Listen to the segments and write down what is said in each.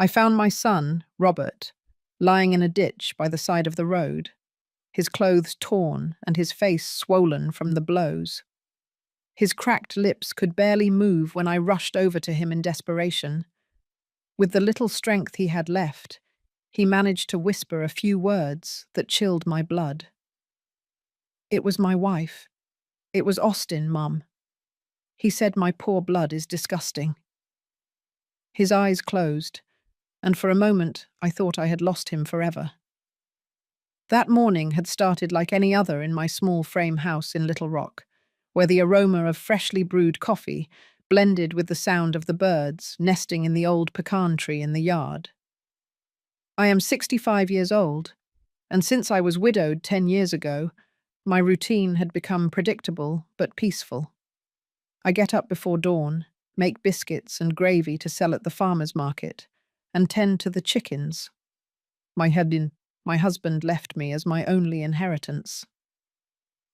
I found my son, Robert, lying in a ditch by the side of the road, his clothes torn and his face swollen from the blows. His cracked lips could barely move when I rushed over to him in desperation. With the little strength he had left, he managed to whisper a few words that chilled my blood. "It was my wife. It was Austin, Mum. He said my poor blood is disgusting." His eyes closed, and for a moment I thought I had lost him forever. That morning had started like any other in my small frame house in Little Rock, where the aroma of freshly brewed coffee blended with the sound of the birds nesting in the old pecan tree in the yard. I am 65 years old, and since I was widowed 10 years ago, my routine had become predictable but peaceful. I get up before dawn, make biscuits and gravy to sell at the farmer's market, and tend to the chickens. My husband left me as my only inheritance.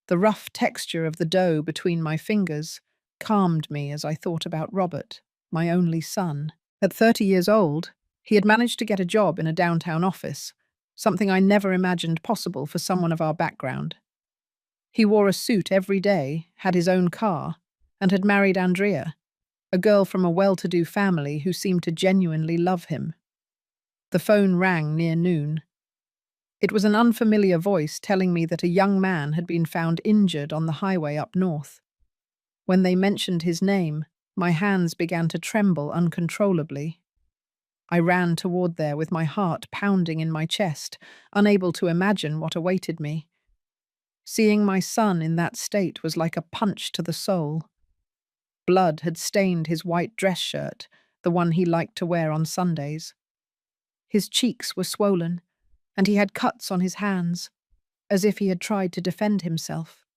The rough texture of the dough between my fingers calmed me as I thought about Robert, my only son. At 30 years old, he had managed to get a job in a downtown office, something I never imagined possible for someone of our background. He wore a suit every day, had his own car, and had married Andrea, a girl from a well-to-do family who seemed to genuinely love him. The phone rang near noon. It was an unfamiliar voice telling me that a young man had been found injured on the highway up north. When they mentioned his name, my hands began to tremble uncontrollably. I ran toward there with my heart pounding in my chest, unable to imagine what awaited me. Seeing my son in that state was like a punch to the soul. Blood had stained his white dress shirt, the one he liked to wear on Sundays. His cheeks were swollen, and he had cuts on his hands, as if he had tried to defend himself.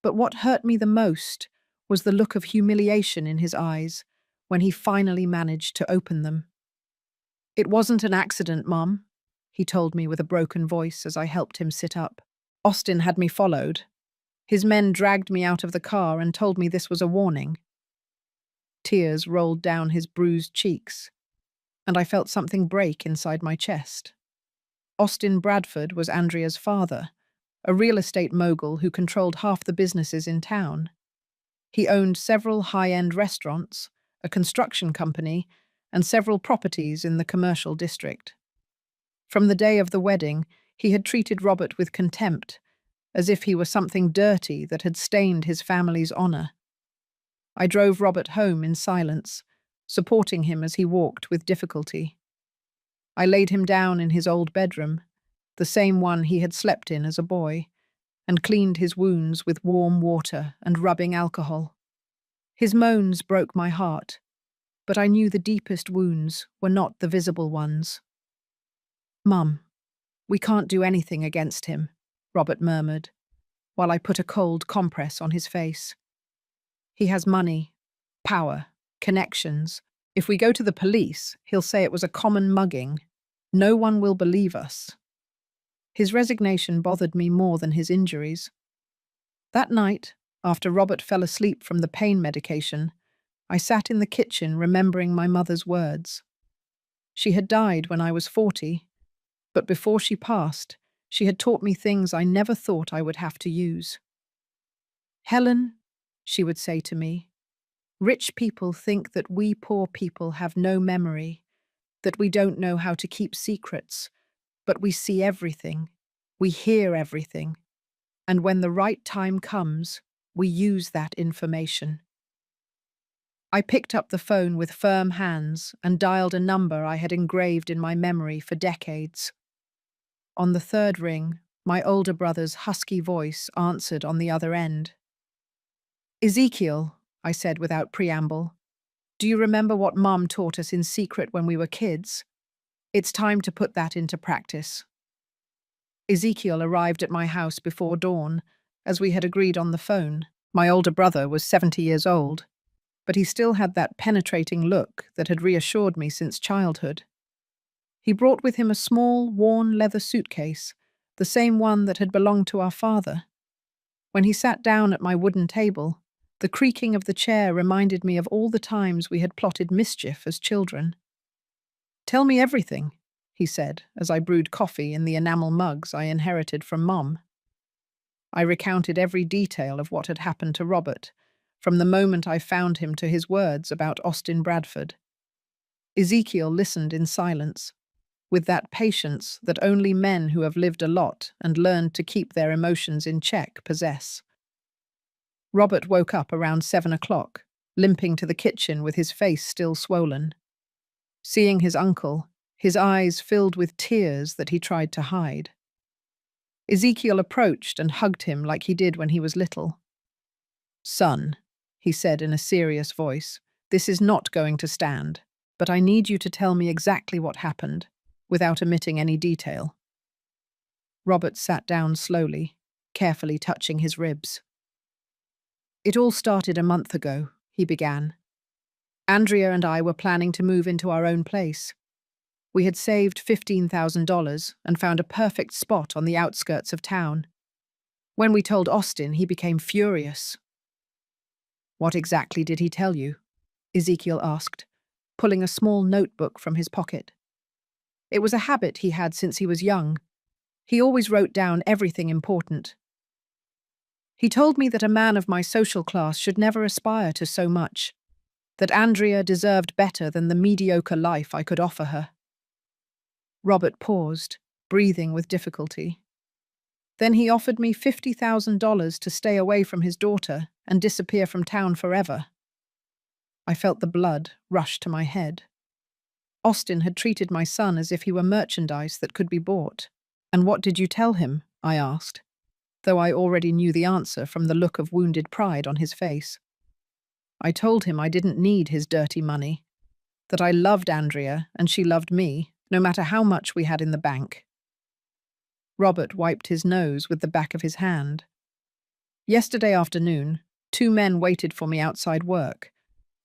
But what hurt me the most was the look of humiliation in his eyes when he finally managed to open them. "It wasn't an accident, Mum," he told me with a broken voice as I helped him sit up. "Austin had me followed. His men dragged me out of the car and told me this was a warning." Tears rolled down his bruised cheeks, and I felt something break inside my chest. Austin Bradford was Andrea's father, a real estate mogul who controlled half the businesses in town. He owned several high-end restaurants, a construction company, and several properties in the commercial district. From the day of the wedding, he had treated Robert with contempt, as if he were something dirty that had stained his family's honor. I drove Robert home in silence, supporting him as he walked with difficulty. I laid him down in his old bedroom, the same one he had slept in as a boy, and cleaned his wounds with warm water and rubbing alcohol. His moans broke my heart, but I knew the deepest wounds were not the visible ones. "Mum, we can't do anything against him," Robert murmured, while I put a cold compress on his face. "He has money, power, connections. If we go to the police, he'll say it was a common mugging. No one will believe us." His resignation bothered me more than his injuries. That night, after Robert fell asleep from the pain medication, I sat in the kitchen remembering my mother's words. She had died when I was 40, but before she passed, she had taught me things I never thought I would have to use. "Helen," she would say to me, "rich people think that we poor people have no memory, that we don't know how to keep secrets, but we see everything, we hear everything, and when the right time comes, we use that information." I picked up the phone with firm hands and dialed a number I had engraved in my memory for decades. On the third ring, my older brother's husky voice answered on the other end. "Ezekiel," I said without preamble, "do you remember what Mum taught us in secret when we were kids? It's time to put that into practice." Ezekiel arrived at my house before dawn, as we had agreed on the phone. My older brother was 70 years old, but he still had that penetrating look that had reassured me since childhood. He brought with him a small, worn leather suitcase, the same one that had belonged to our father. When he sat down at my wooden table, the creaking of the chair reminded me of all the times we had plotted mischief as children. Tell me everything, he said as I brewed coffee in the enamel mugs I inherited from Mom. I recounted every detail of what had happened to Robert, from the moment I found him to his words about Austin Bradford. Ezekiel listened in silence, with that patience that only men who have lived a lot and learned to keep their emotions in check possess. Robert woke up around 7 o'clock, limping to the kitchen with his face still swollen. Seeing his uncle, his eyes filled with tears that he tried to hide. Ezekiel approached and hugged him like he did when he was little. "Son," he said in a serious voice, "this is not going to stand, but I need you to tell me exactly what happened, without omitting any detail." Robert sat down slowly, carefully touching his ribs. "It all started a month ago," he began. "Andrea and I were planning to move into our own place. We had saved $15,000 and found a perfect spot on the outskirts of town. When we told Austin, he became furious." "What exactly did he tell you?" Ezekiel asked, pulling a small notebook from his pocket. It was a habit he had since he was young. He always wrote down everything important. "He told me that a man of my social class should never aspire to so much, that Andrea deserved better than the mediocre life I could offer her." Robert paused, breathing with difficulty. "Then he offered me $50,000 to stay away from his daughter and disappear from town forever." I felt the blood rush to my head. Austin had treated my son as if he were merchandise that could be bought. "And what did you tell him?" I asked, though I already knew the answer from the look of wounded pride on his face. "I told him I didn't need his dirty money, that I loved Andrea and she loved me, no matter how much we had in the bank." Robert wiped his nose with the back of his hand. "Yesterday afternoon, 2 men waited for me outside work.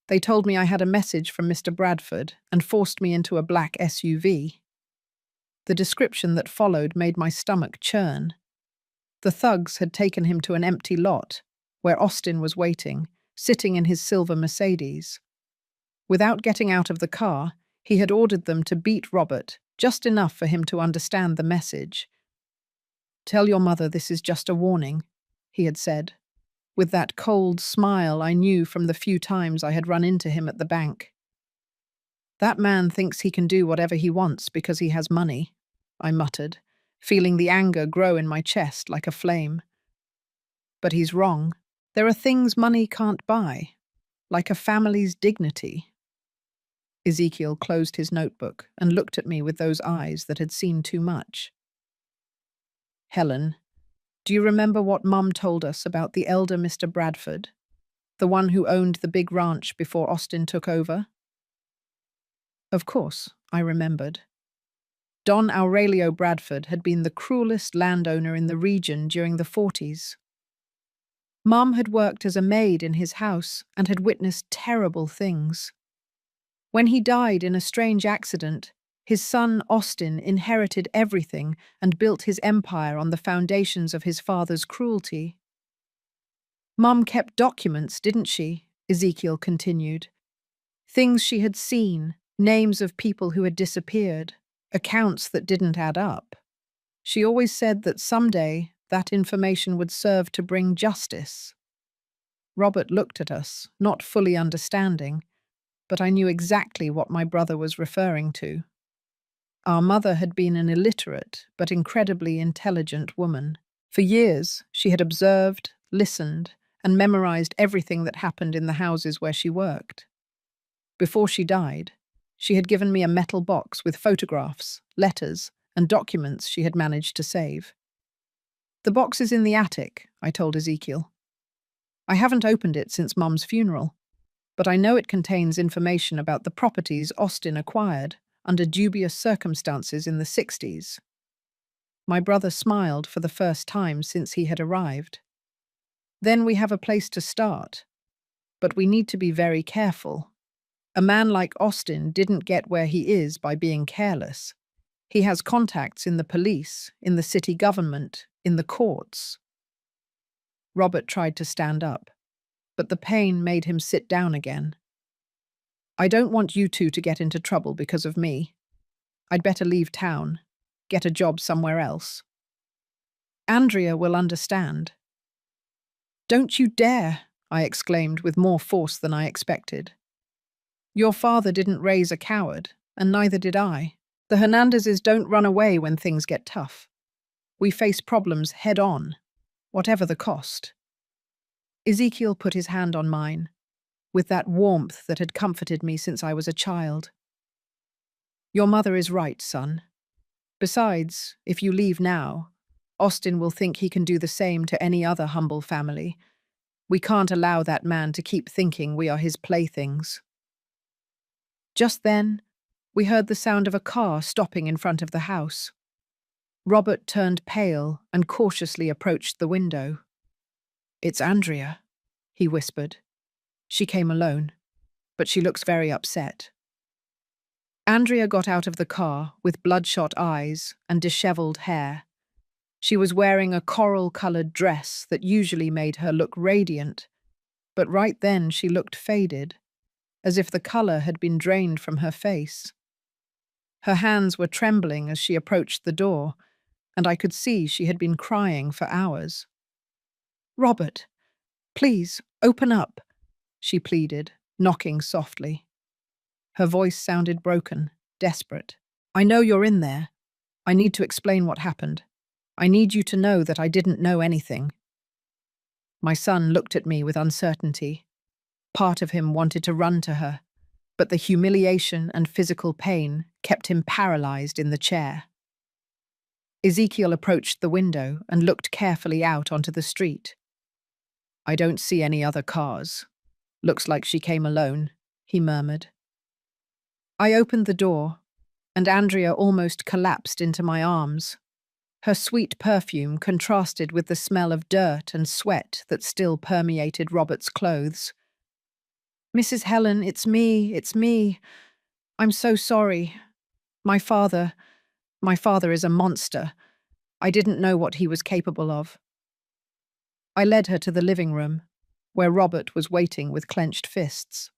They told me I had a message from Mr. Bradford and forced me into a black SUV. The description that followed made my stomach churn. The thugs had taken him to an empty lot, where Austin was waiting, sitting in his silver Mercedes. Without getting out of the car, he had ordered them to beat Robert, just enough for him to understand the message. "Tell your mother this is just a warning," he had said, with that cold smile I knew from the few times I had run into him at the bank. "That man thinks he can do whatever he wants because he has money," I muttered, feeling the anger grow in my chest like a flame. "But he's wrong. There are things money can't buy, like a family's dignity." Ezekiel closed his notebook and looked at me with those eyes that had seen too much. "Helen, do you remember what Mum told us about the elder Mr. Bradford, the one who owned the big ranch before Austin took over?" Of course, I remembered. Don Aurelio Bradford had been the cruelest landowner in the region during the 40s. Mum had worked as a maid in his house and had witnessed terrible things. When he died in a strange accident, his son Austin inherited everything and built his empire on the foundations of his father's cruelty. "Mum kept documents, didn't she?" Ezekiel continued. "Things she had seen, names of people who had disappeared, accounts that didn't add up. She always said that someday that information would serve to bring justice." Robert looked at us, not fully understanding, but I knew exactly what my brother was referring to. Our mother had been an illiterate but incredibly intelligent woman. For years, she had observed, listened, and memorized everything that happened in the houses where she worked. Before she died, she had given me a metal box with photographs, letters, and documents she had managed to save. "The box is in the attic," I told Ezekiel. "I haven't opened it since Mum's funeral, but I know it contains information about the properties Austin acquired under dubious circumstances in the 60s. My brother smiled for the first time since he had arrived. "Then we have a place to start. But we need to be very careful. A man like Austin didn't get where he is by being careless. He has contacts in the police, in the city government, in the courts." Robert tried to stand up, but the pain made him sit down again. "I don't want you two to get into trouble because of me. I'd better leave town, get a job somewhere else. Andrea will understand. Don't you dare, I exclaimed with more force than I expected. Your father didn't raise a coward, and neither did I. The Hernandezes don't run away when things get tough. We face problems head on, whatever the cost. Ezekiel put his hand on mine, with that warmth that had comforted me since I was a child. Your mother is right, son. Besides, if you leave now, Austin will think he can do the same to any other humble family. We can't allow that man to keep thinking we are his playthings. Just then, we heard the sound of a car stopping in front of the house. Robert turned pale and cautiously approached the window. It's Andrea, he whispered. She came alone, but she looks very upset. Andrea got out of the car with bloodshot eyes and disheveled hair. She was wearing a coral-colored dress that usually made her look radiant, but right then she looked faded, as if the color had been drained from her face. Her hands were trembling as she approached the door, and I could see she had been crying for hours. "Robert, please, open up," she pleaded, knocking softly. Her voice sounded broken, desperate. "I know you're in there. I need to explain what happened. I need you to know that I didn't know anything." My son looked at me with uncertainty. Part of him wanted to run to her, but the humiliation and physical pain kept him paralyzed in the chair. Ezekiel approached the window and looked carefully out onto the street. "I don't see any other cars. Looks like she came alone," he murmured. I opened the door, and Andrea almost collapsed into my arms. Her sweet perfume contrasted with the smell of dirt and sweat that still permeated Robert's clothes. "Mrs. Helen, it's me. I'm so sorry. My father is a monster. I didn't know what he was capable of." I led her to the living room, where Robert was waiting with clenched fists.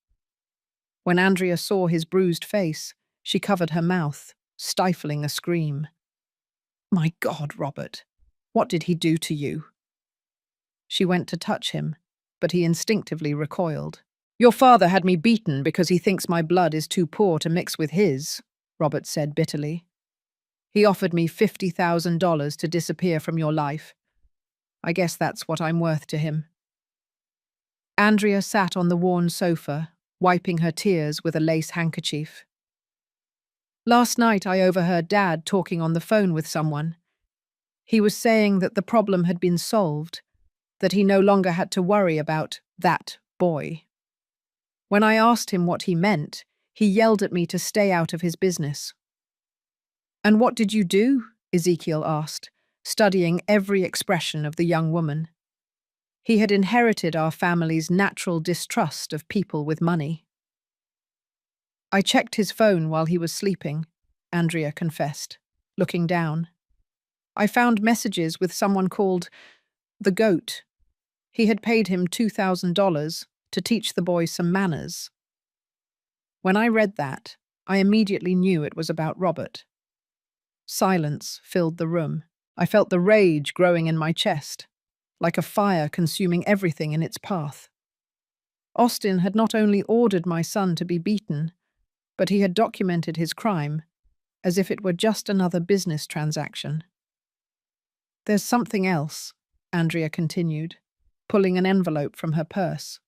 When Andrea saw his bruised face, she covered her mouth, stifling a scream. "My God, Robert, what did he do to you?" She went to touch him, but he instinctively recoiled. "Your father had me beaten because he thinks my blood is too poor to mix with his," Robert said bitterly. "He offered me $50,000 to disappear from your life. I guess that's what I'm worth to him." Andrea sat on the worn sofa, wiping her tears with a lace handkerchief. "Last night I overheard Dad talking on the phone with someone. He was saying that the problem had been solved, that he no longer had to worry about that boy. When I asked him what he meant, he yelled at me to stay out of his business." "And what did you do?" Ezekiel asked, studying every expression of the young woman. He had inherited our family's natural distrust of people with money. "I checked his phone while he was sleeping," Andrea confessed, looking down. "I found messages with someone called the Goat. He had paid him $2,000 to teach the boy some manners." When I read that, I immediately knew it was about Robert. Silence filled the room. I felt the rage growing in my chest, like a fire consuming everything in its path. Austin had not only ordered my son to be beaten, but he had documented his crime as if it were just another business transaction. "There's something else," Andrea continued, pulling an envelope from her purse.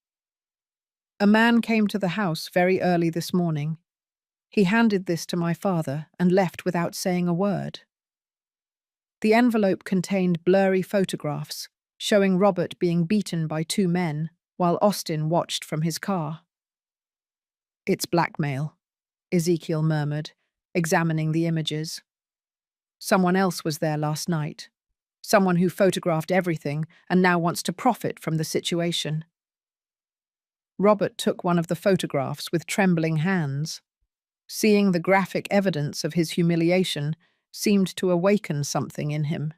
"A man came to the house very early this morning. He handed this to my father and left without saying a word." The envelope contained blurry photographs showing Robert being beaten by two men while Austin watched from his car. "It's blackmail," Ezekiel murmured, examining the images. "Someone else was there last night. Someone who photographed everything and now wants to profit from the situation." Robert took one of the photographs with trembling hands. Seeing the graphic evidence of his humiliation seemed to awaken something in him.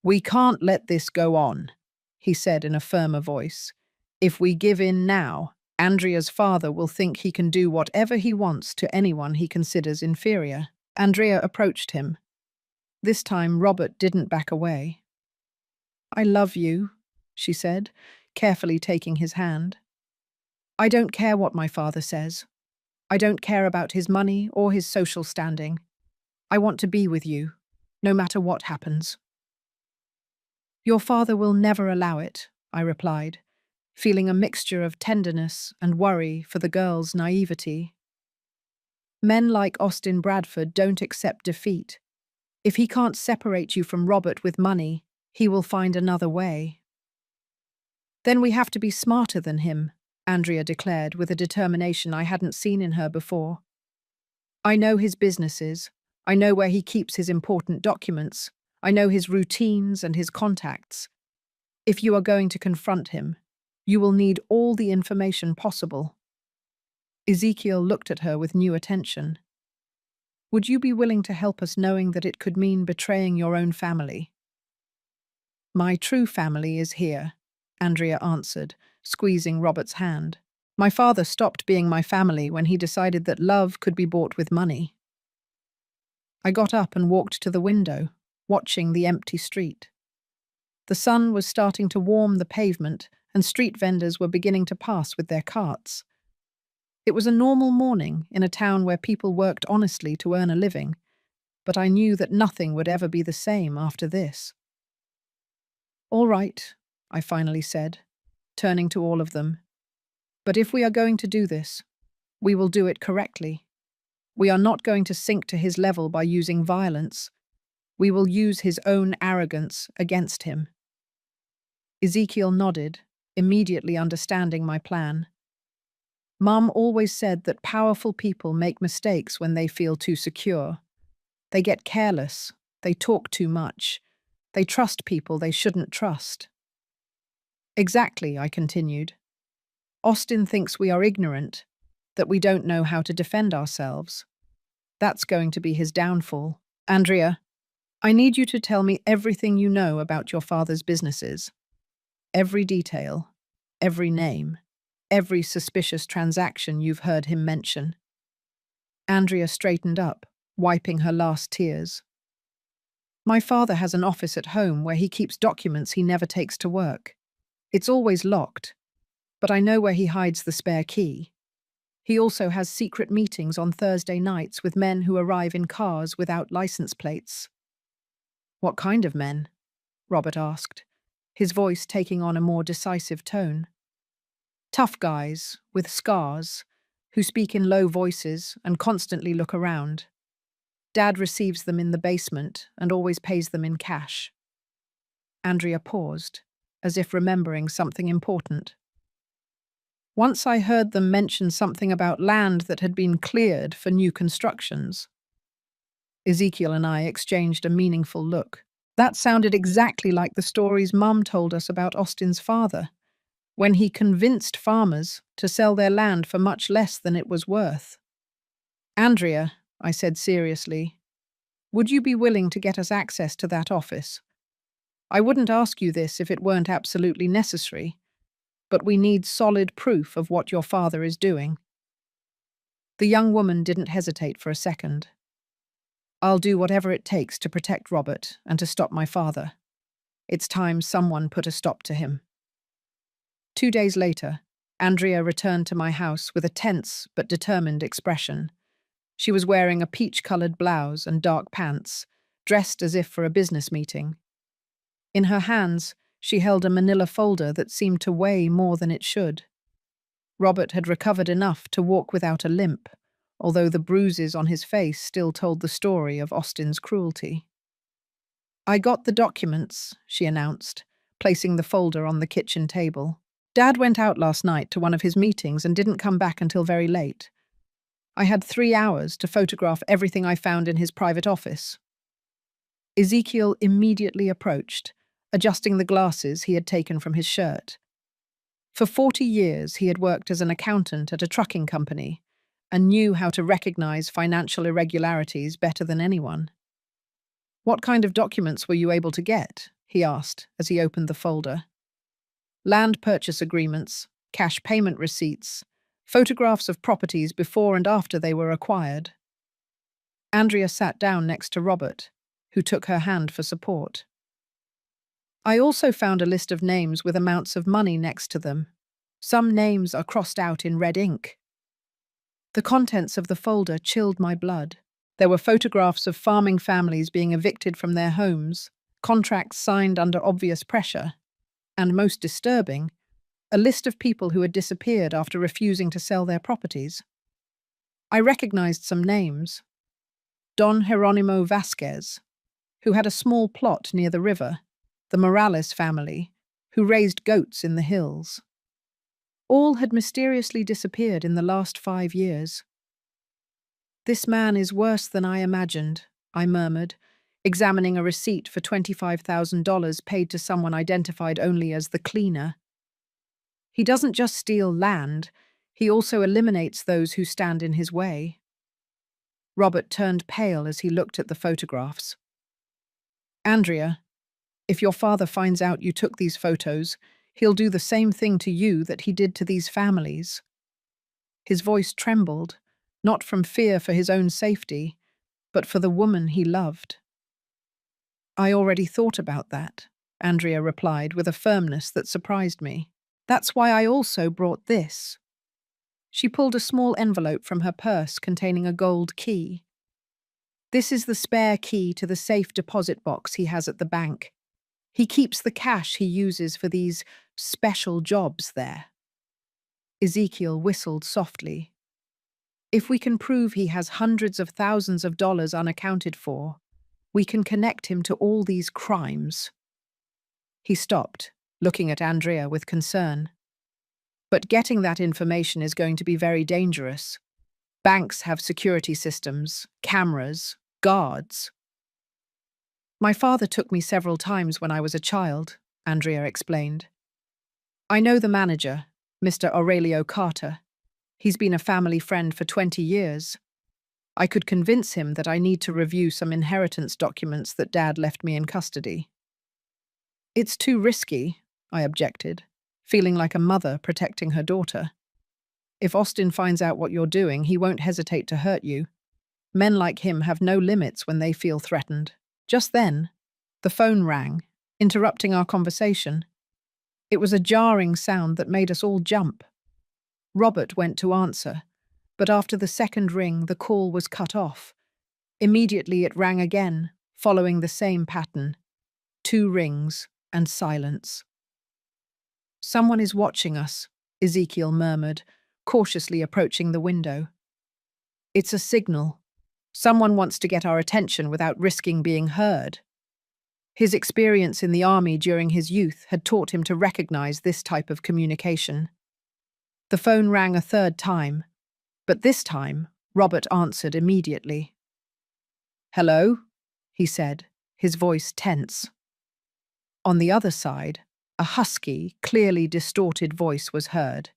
"We can't let this go on," he said in a firmer voice. "If we give in now, Andrea's father will think he can do whatever he wants to anyone he considers inferior. Andrea approached him. This time, Robert didn't back away. "I love you," she said, carefully taking his hand. "I don't care what my father says. I don't care about his money or his social standing. I want to be with you, no matter what happens." "Your father will never allow it," I replied, feeling a mixture of tenderness and worry for the girl's naivety. Men like Austin Bradford don't accept defeat. If he can't separate you from Robert with money, he will find another way. "Then we have to be smarter than him," Andrea declared with a determination I hadn't seen in her before. "I know his businesses. I know where he keeps his important documents. I know his routines and his contacts. If you are going to confront him, you will need all the information possible." Ezekiel looked at her with new attention. "Would you be willing to help us knowing that it could mean betraying your own family?" "My true family is here," Andrea answered, squeezing Robert's hand. "My father stopped being my family when he decided that love could be bought with money." I got up and walked to the window, watching the empty street. The sun was starting to warm the pavement, and street vendors were beginning to pass with their carts. It was a normal morning in a town where people worked honestly to earn a living, but I knew that nothing would ever be the same after this. "All right," I finally said, turning to all of them. "But if we are going to do this, we will do it correctly. We are not going to sink to his level by using violence. We will use his own arrogance against him." Ezekiel nodded, immediately understanding my plan. "Mum always said that powerful people make mistakes when they feel too secure. They get careless, they talk too much, they trust people they shouldn't trust." "Exactly," I continued. "Austin thinks we are ignorant, that we don't know how to defend ourselves. That's going to be his downfall. Andrea, I need you to tell me everything you know about your father's businesses. Every detail, every name, every suspicious transaction you've heard him mention." Andrea straightened up, wiping her last tears. "My father has an office at home where he keeps documents he never takes to work. It's always locked, but I know where he hides the spare key. He also has secret meetings on Thursday nights with men who arrive in cars without license plates." "What kind of men?" Robert asked, his voice taking on a more decisive tone. "Tough guys, with scars, who speak in low voices and constantly look around. Dad receives them in the basement and always pays them in cash." Andrea paused, as if remembering something important. "Once I heard them mention something about land that had been cleared for new constructions." Ezekiel and I exchanged a meaningful look. That sounded exactly like the stories Mum told us about Austin's father, when he convinced farmers to sell their land for much less than it was worth. "Andrea," I said seriously, "would you be willing to get us access to that office? I wouldn't ask you this if it weren't absolutely necessary, but we need solid proof of what your father is doing." The young woman didn't hesitate for a second. "I'll do whatever it takes to protect Robert and to stop my father. It's time someone put a stop to him." 2 days later, Andrea returned to my house with a tense but determined expression. She was wearing a peach-colored blouse and dark pants, dressed as if for a business meeting. In her hands, she held a manila folder that seemed to weigh more than it should. Robert had recovered enough to walk without a limp, although the bruises on his face still told the story of Austin's cruelty. "I got the documents," she announced, placing the folder on the kitchen table. "Dad went out last night to one of his meetings and didn't come back until very late. I had 3 hours to photograph everything I found in his private office." Ezekiel immediately approached, adjusting the glasses he had taken from his shirt. For 40 years, he had worked as an accountant at a trucking company and knew how to recognize financial irregularities better than anyone. "What kind of documents were you able to get?" he asked as he opened the folder. "Land purchase agreements, cash payment receipts, Photographs of properties before and after they were acquired. Andrea sat down next to Robert, who took her hand for support. I also found a list of names with amounts of money next to them. Some names are crossed out in red ink. The contents of the folder chilled my blood. There were photographs of farming families being evicted from their homes, contracts signed under obvious pressure, and most disturbing, a list of people who had disappeared after refusing to sell their properties. I recognized some names. Don Jeronimo Vasquez, who had a small plot near the river, the Morales family, who raised goats in the hills. All had mysteriously disappeared in the last 5 years. "This man is worse than I imagined," I murmured, examining a receipt for $25,000 paid to someone identified only as the cleaner. "He doesn't just steal land, he also eliminates those who stand in his way." Robert turned pale as he looked at the photographs. "Andrea, if your father finds out you took these photos, he'll do the same thing to you that he did to these families." His voice trembled, not from fear for his own safety, but for the woman he loved. "I already thought about that," Andrea replied with a firmness that surprised me. "That's why I also brought this." She pulled a small envelope from her purse containing a gold key. "This is the spare key to the safe deposit box he has at the bank. He keeps the cash he uses for these special jobs there." Ezekiel whistled softly. "If we can prove he has hundreds of thousands of dollars unaccounted for, we can connect him to all these crimes." He stopped, looking at Andrea with concern. "But getting that information is going to be very dangerous. Banks have security systems, cameras, guards." "My father took me several times when I was a child," Andrea explained. "I know the manager, Mr. Aurelio Carter. He's been a family friend for 20 years. I could convince him that I need to review some inheritance documents that Dad left me in custody." "It's too risky," I objected, feeling like a mother protecting her daughter. "If Austin finds out what you're doing, he won't hesitate to hurt you. Men like him have no limits when they feel threatened." Just then, the phone rang, interrupting our conversation. It was a jarring sound that made us all jump. Robert went to answer, but after the second ring, the call was cut off. Immediately it rang again, following the same pattern. 2 rings and silence. "Someone is watching us," Ezekiel murmured, cautiously approaching the window. "It's a signal. Someone wants to get our attention without risking being heard." His experience in the army during his youth had taught him to recognize this type of communication. The phone rang a third time, but this time Robert answered immediately. "Hello?" he said, his voice tense. On the other side, a husky, clearly distorted voice was heard.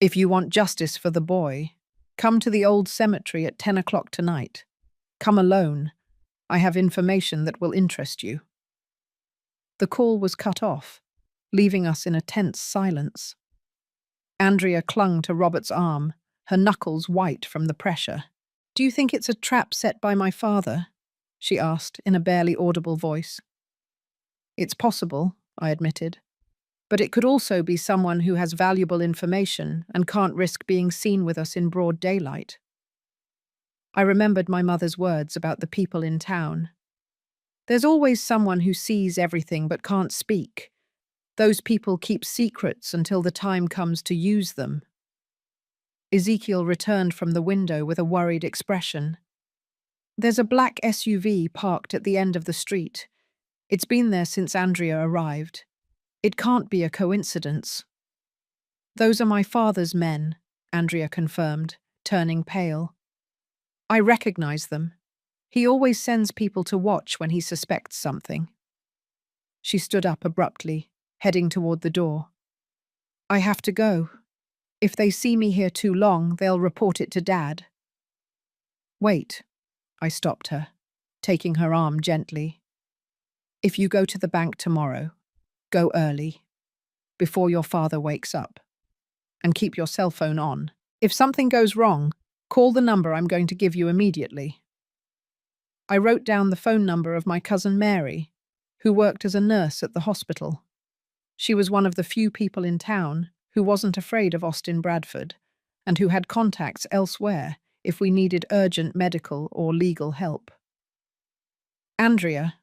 "If you want justice for the boy, come to the old cemetery at 10 o'clock tonight. Come alone. I have information that will interest you." The call was cut off, leaving us in a tense silence. Andrea clung to Robert's arm, her knuckles white from the pressure. "Do you think it's a trap set by my father?" she asked in a barely audible voice. "It's possible," I admitted. "But it could also be someone who has valuable information and can't risk being seen with us in broad daylight." I remembered my mother's words about the people in town. There's always someone who sees everything but can't speak. Those people keep secrets until the time comes to use them. Ezekiel returned from the window with a worried expression. "There's a black SUV parked at the end of the street. It's been there since Andrea arrived. It can't be a coincidence." "Those are my father's men," Andrea confirmed, turning pale. "I recognize them. He always sends people to watch when he suspects something." She stood up abruptly, heading toward the door. "I have to go. If they see me here too long, they'll report it to Dad." "Wait," I stopped her, taking her arm gently. "If you go to the bank tomorrow, go early, before your father wakes up. and keep your cell phone on. If something goes wrong, call the number I'm going to give you immediately." I wrote down the phone number of my cousin Mary, who worked as a nurse at the hospital. She was one of the few people in town who wasn't afraid of Austin Bradford and who had contacts elsewhere if we needed urgent medical or legal help. "Andrea,"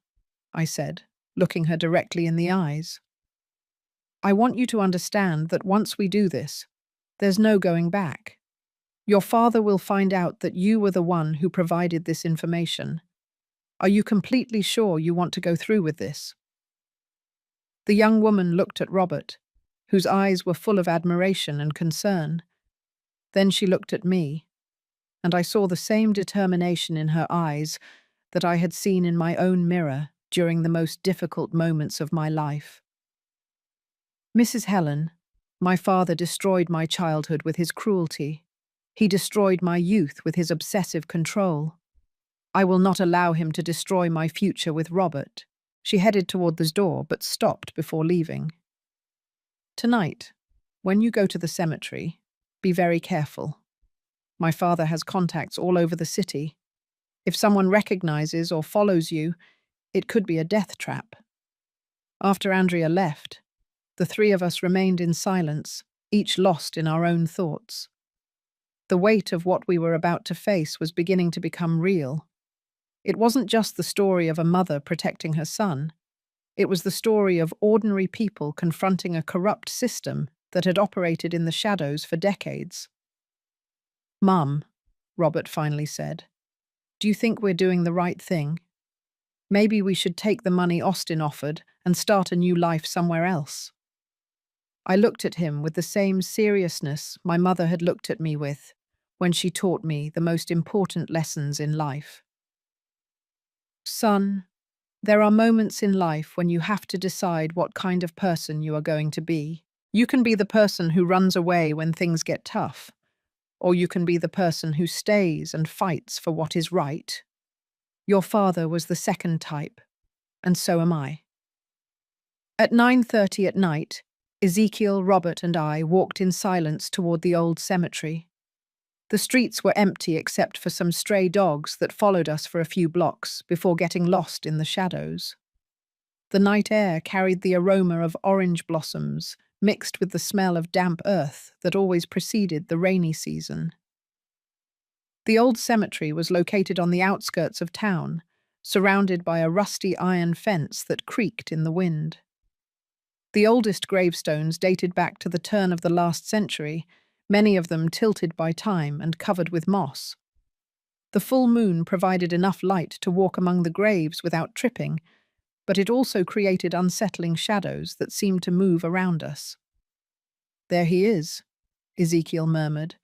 I said, looking her directly in the eyes, "I want you to understand that once we do this, there's no going back. Your father will find out that you were the one who provided this information. Are you completely sure you want to go through with this?" The young woman looked at Robert, whose eyes were full of admiration and concern. Then she looked at me, and I saw the same determination in her eyes that I had seen in my own mirror during the most difficult moments of my life. "Mrs. Helen, my father destroyed my childhood with his cruelty. He destroyed my youth with his obsessive control. I will not allow him to destroy my future with Robert." She headed toward the door, but stopped before leaving. "Tonight, when you go to the cemetery, be very careful. My father has contacts all over the city. If someone recognizes or follows you, it could be a death trap." After Andrea left, the three of us remained in silence, each lost in our own thoughts. The weight of what we were about to face was beginning to become real. It wasn't just the story of a mother protecting her son. It was the story of ordinary people confronting a corrupt system that had operated in the shadows for decades. "Mum," Robert finally said, "do you think we're doing the right thing? Maybe we should take the money Austin offered and start a new life somewhere else." I looked at him with the same seriousness my mother had looked at me with when she taught me the most important lessons in life. "Son, there are moments in life when you have to decide what kind of person you are going to be. You can be the person who runs away when things get tough, or you can be the person who stays and fights for what is right. Your father was the second type, and so am I." At 9:30 at night, Ezekiel, Robert, and I walked in silence toward the old cemetery. The streets were empty except for some stray dogs that followed us for a few blocks before getting lost in the shadows. The night air carried the aroma of orange blossoms, mixed with the smell of damp earth that always preceded the rainy season. The old cemetery was located on the outskirts of town, surrounded by a rusty iron fence that creaked in the wind. The oldest gravestones dated back to the turn of the last century, many of them tilted by time and covered with moss. The full moon provided enough light to walk among the graves without tripping, but it also created unsettling shadows that seemed to move around us. "There he is," Ezekiel murmured,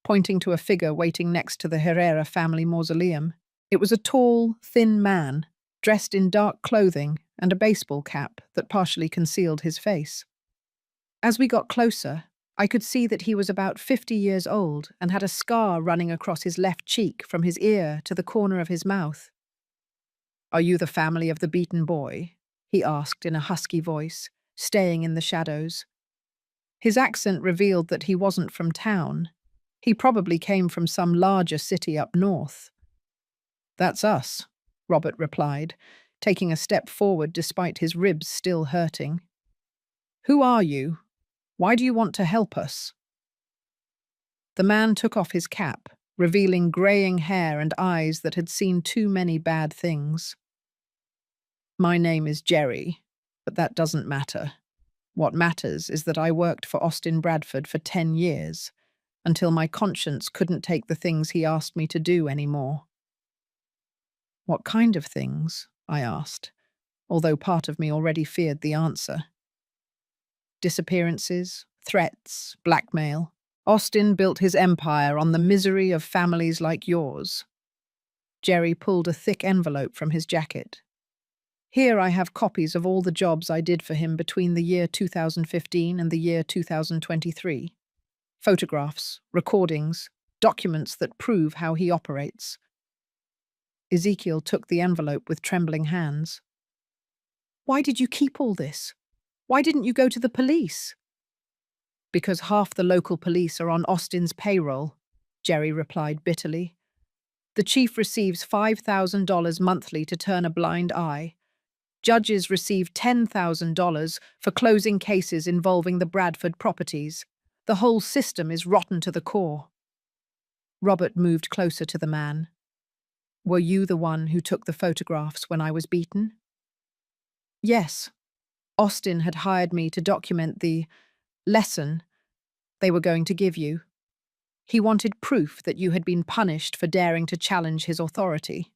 pointing to a figure waiting next to the Herrera family mausoleum. It was a tall, thin man, dressed in dark clothing and a baseball cap that partially concealed his face. As we got closer, I could see that he was about 50 years old and had a scar running across his left cheek from his ear to the corner of his mouth. "Are you the family of the beaten boy?" he asked in a husky voice, staying in the shadows. His accent revealed that he wasn't from town. He probably came from some larger city up north. "That's us," Robert replied, taking a step forward despite his ribs still hurting. "Who are you? Why do you want to help us?" The man took off his cap, revealing graying hair and eyes that had seen too many bad things. "My name is Jerry, but that doesn't matter. What matters is that I worked for Austin Bradford for 10 years, until my conscience couldn't take the things he asked me to do anymore." "What kind of things?" I asked, although part of me already feared the answer. "Disappearances, threats, blackmail. Austin built his empire on the misery of families like yours." Jerry pulled a thick envelope from his jacket. "Here I have copies of all the jobs I did for him between the year 2015 and the year 2023. Photographs, recordings, documents that prove how he operates." Ezekiel took the envelope with trembling hands. "Why did you keep all this? Why didn't you go to the police?" Because half the local police are on Austin's payroll, Jerry replied bitterly. The chief receives $5,000 monthly to turn a blind eye. Judges receive $10,000 for closing cases involving the Bradford properties. The whole system is rotten to the core. Robert moved closer to the man. Were you the one who took the photographs when I was beaten? Yes. Austin had hired me to document the lesson they were going to give you. He wanted proof that you had been punished for daring to challenge his authority.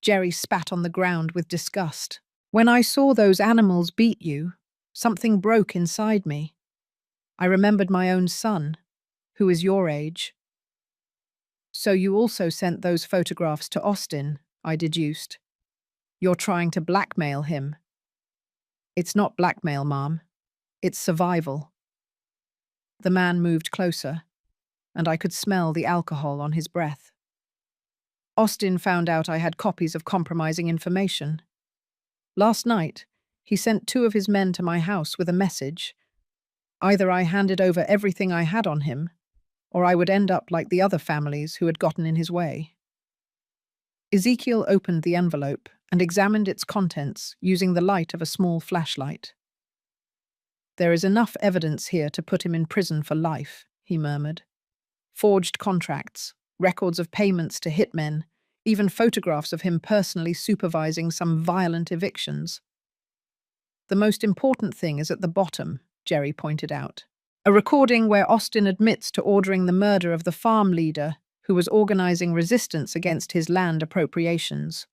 Jerry spat on the ground with disgust. When I saw those animals beat you, something broke inside me. I remembered my own son, who is your age. So you also sent those photographs to Austin, I deduced. You're trying to blackmail him. It's not blackmail, Mom. It's survival. The man moved closer, and I could smell the alcohol on his breath. Austin found out I had copies of compromising information. Last night, he sent 2 of his men to my house with a message. Either I handed over everything I had on him, or I would end up like the other families who had gotten in his way. Ezekiel opened the envelope and examined its contents using the light of a small flashlight. There is enough evidence here to put him in prison for life, he murmured. Forged contracts, records of payments to hitmen, even photographs of him personally supervising some violent evictions. The most important thing is at the bottom, Jerry pointed out. A recording where Austin admits to ordering the murder of the farm leader who was organizing resistance against his land appropriations.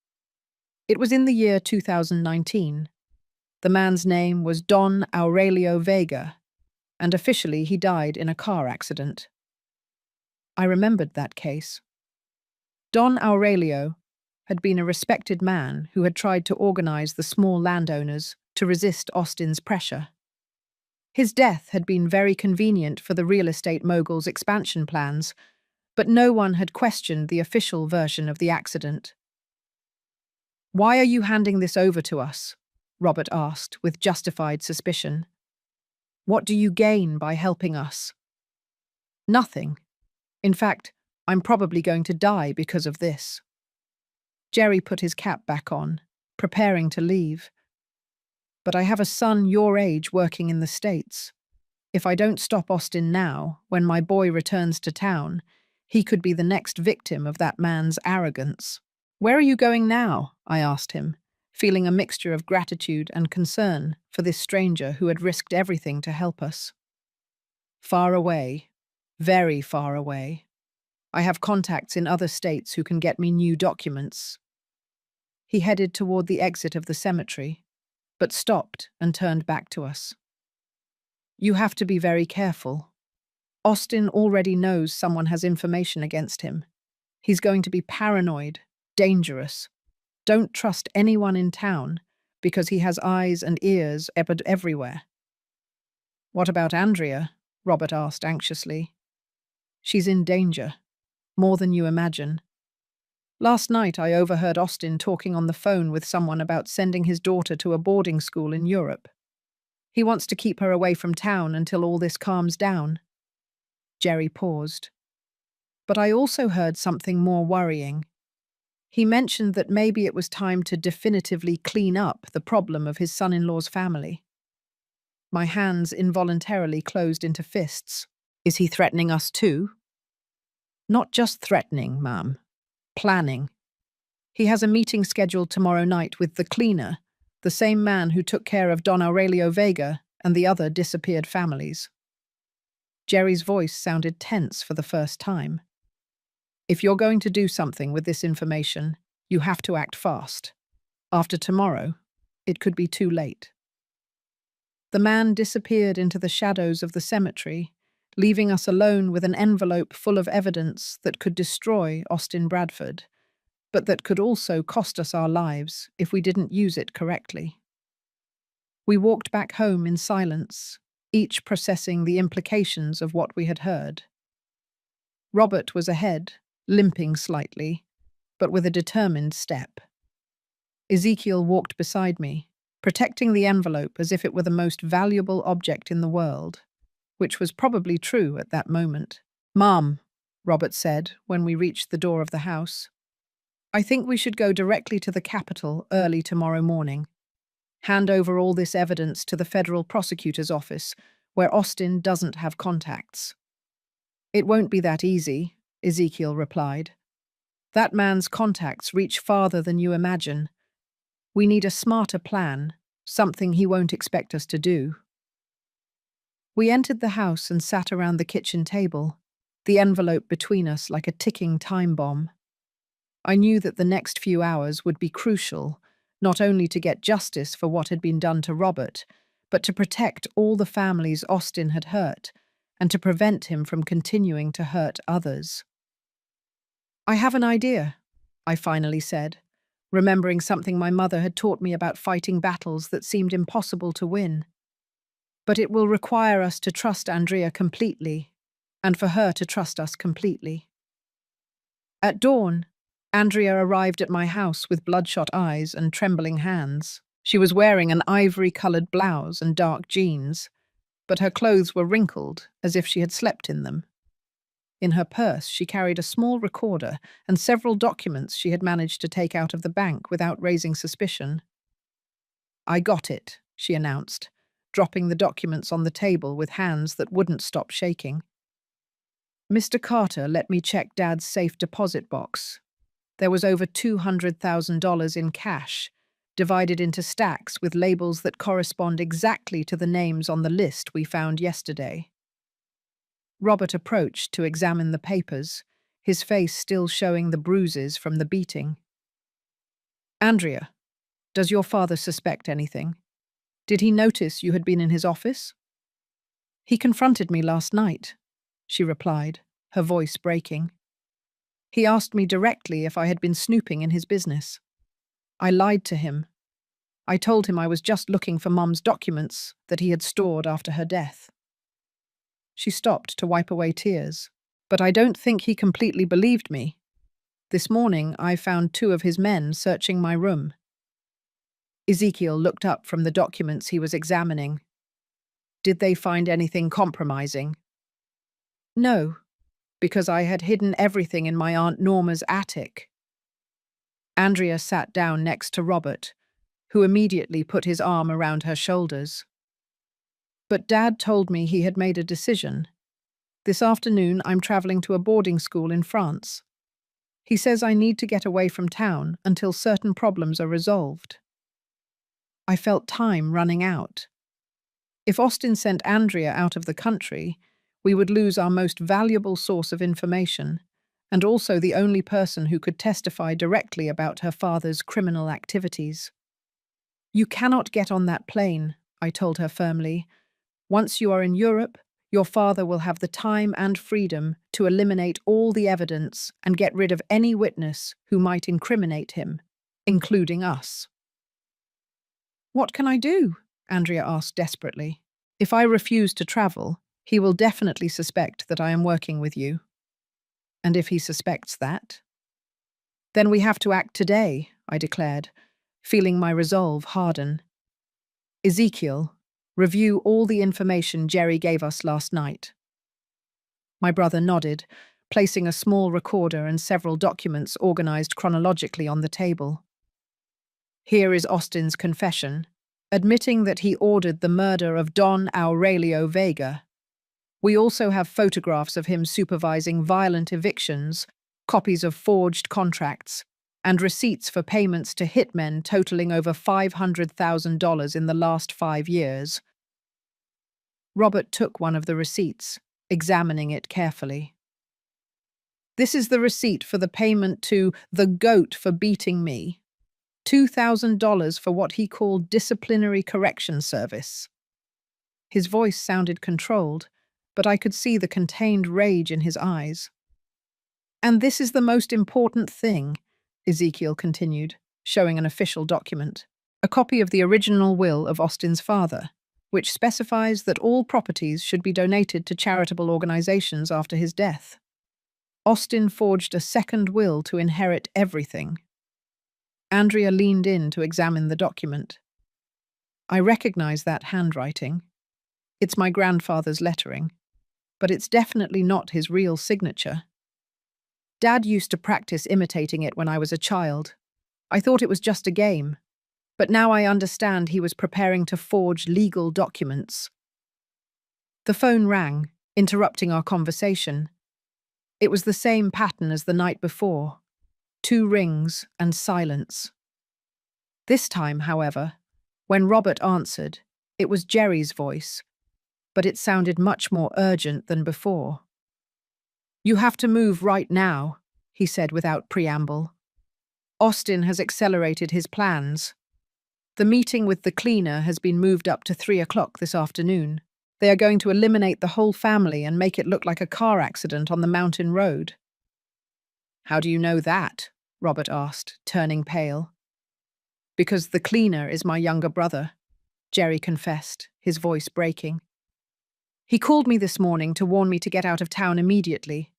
It was in the year 2019. The man's name was Don Aurelio Vega, and officially he died in a car accident. I remembered that case. Don Aurelio had been a respected man who had tried to organize the small landowners to resist Austin's pressure. His death had been very convenient for the real estate mogul's expansion plans, but no one had questioned the official version of the accident. "Why are you handing this over to us?" Robert asked with justified suspicion. "What do you gain by helping us?" "Nothing. In fact, I'm probably going to die because of this." Jerry put his cap back on, preparing to leave. "But I have a son your age working in the States. If I don't stop Austin now, when my boy returns to town, he could be the next victim of that man's arrogance." "Where are you going now?" I asked him, feeling a mixture of gratitude and concern for this stranger who had risked everything to help us. "Far away. Very far away. I have contacts in other states who can get me new documents." He headed toward the exit of the cemetery, but stopped and turned back to us. "You have to be very careful. Austin already knows someone has information against him. He's going to be paranoid, dangerous. Don't trust anyone in town because he has eyes and ears everywhere." "What about Andrea?" Robert asked anxiously. "She's in danger, more than you imagine. Last night I overheard Austin talking on the phone with someone about sending his daughter to a boarding school in Europe. He wants to keep her away from town until all this calms down." Jerry paused. "But I also heard something more worrying. He mentioned that maybe it was time to definitively clean up the problem of his son-in-law's family." My hands involuntarily closed into fists. "Is he threatening us too?" "Not just threatening, ma'am. Planning. He has a meeting scheduled tomorrow night with the cleaner, the same man who took care of Don Aurelio Vega and the other disappeared families." Jerry's voice sounded tense for the first time. "If you're going to do something with this information, you have to act fast. After tomorrow, it could be too late." The man disappeared into the shadows of the cemetery, leaving us alone with an envelope full of evidence that could destroy Austin Bradford, but that could also cost us our lives if we didn't use it correctly. We walked back home in silence, each processing the implications of what we had heard. Robert was ahead, limping slightly, but with a determined step. Ezekiel walked beside me, protecting the envelope as if it were the most valuable object in the world. which was probably true at that moment. "Mom," Robert said when we reached the door of the house, "I think we should go directly to the capital early tomorrow morning. Hand over all this evidence to the federal prosecutor's office, where Austin doesn't have contacts." "It won't be that easy," Ezekiel replied. "That man's contacts reach farther than you imagine. We need a smarter plan, something he won't expect us to do." We entered the house and sat around the kitchen table, the envelope between us like a ticking time bomb. I knew that the next few hours would be crucial, not only to get justice for what had been done to Robert, but to protect all the families Austin had hurt and to prevent him from continuing to hurt others. "I have an idea," I finally said, remembering something my mother had taught me about fighting battles that seemed impossible to win. "But it will require us to trust Andrea completely, and for her to trust us completely." At dawn, Andrea arrived at my house with bloodshot eyes and trembling hands. She was wearing an ivory-colored blouse and dark jeans, but her clothes were wrinkled as if she had slept in them. In her purse, she carried a small recorder and several documents she had managed to take out of the bank without raising suspicion. "I got it," she announced, dropping the documents on the table with hands that wouldn't stop shaking. "Mr. Carter let me check Dad's safe deposit box. There was over $200,000 in cash, divided into stacks with labels that correspond exactly to the names on the list we found yesterday." Robert approached to examine the papers, his face still showing the bruises from the beating. "Andrea, does your father suspect anything? Did he notice you had been in his office?" "He confronted me last night," she replied, her voice breaking. "He asked me directly if I had been snooping in his business. I lied to him. I told him I was just looking for Mum's documents that he had stored after her death." She stopped to wipe away tears. "But I don't think he completely believed me. This morning I found 2 of his men searching my room." Ezekiel looked up from the documents he was examining. "Did they find anything compromising?" "No, because I had hidden everything in my Aunt Norma's attic." Andrea sat down next to Robert, who immediately put his arm around her shoulders. "But Dad told me he had made a decision. This afternoon I'm traveling to a boarding school in France. He says I need to get away from town until certain problems are resolved." I felt time running out. If Austin sent Andrea out of the country, we would lose our most valuable source of information, and also the only person who could testify directly about her father's criminal activities. "You cannot get on that plane," I told her firmly. "Once you are in Europe, your father will have the time and freedom to eliminate all the evidence and get rid of any witness who might incriminate him, including us." "What can I do?" Andrea asked desperately. "If I refuse to travel, he will definitely suspect that I am working with you." "And if he suspects that?" "Then we have to act today," I declared, feeling my resolve harden. "Ezekiel, review all the information Jerry gave us last night." My brother nodded, placing a small recorder and several documents organized chronologically on the table. "Here is Austin's confession, admitting that he ordered the murder of Don Aurelio Vega. We also have photographs of him supervising violent evictions, copies of forged contracts, and receipts for payments to hitmen totaling over $500,000 in the last 5 years." Robert took one of the receipts, examining it carefully. "This is the receipt for the payment to the GOAT for beating me. $2,000 for what he called disciplinary correction service." His voice sounded controlled, but I could see the contained rage in his eyes. "And this is the most important thing," Ezekiel continued, showing an official document, a copy of the original will of Austin's father, which specifies that all properties should be donated to charitable organizations after his death. Austin forged a second will to inherit everything. Andrea leaned in to examine the document. "I recognize that handwriting." It's my grandfather's lettering, but it's definitely not his real signature. Dad used to practice imitating it when I was a child. I thought it was just a game, but now I understand he was preparing to forge legal documents. The phone rang, interrupting our conversation. It was the same pattern as the night before. 2 rings and silence. This time, however, when Robert answered, it was Jerry's voice, but it sounded much more urgent than before. "You have to move right now," he said without preamble. "Austin has accelerated his plans. The meeting with the cleaner has been moved up to 3 o'clock this afternoon. They are going to eliminate the whole family and make it look like a car accident on the mountain road." "How do you know that?" Robert asked, turning pale. "Because the cleaner is my younger brother," Jerry confessed, his voice breaking. "He called me this morning to warn me to get out of town immediately.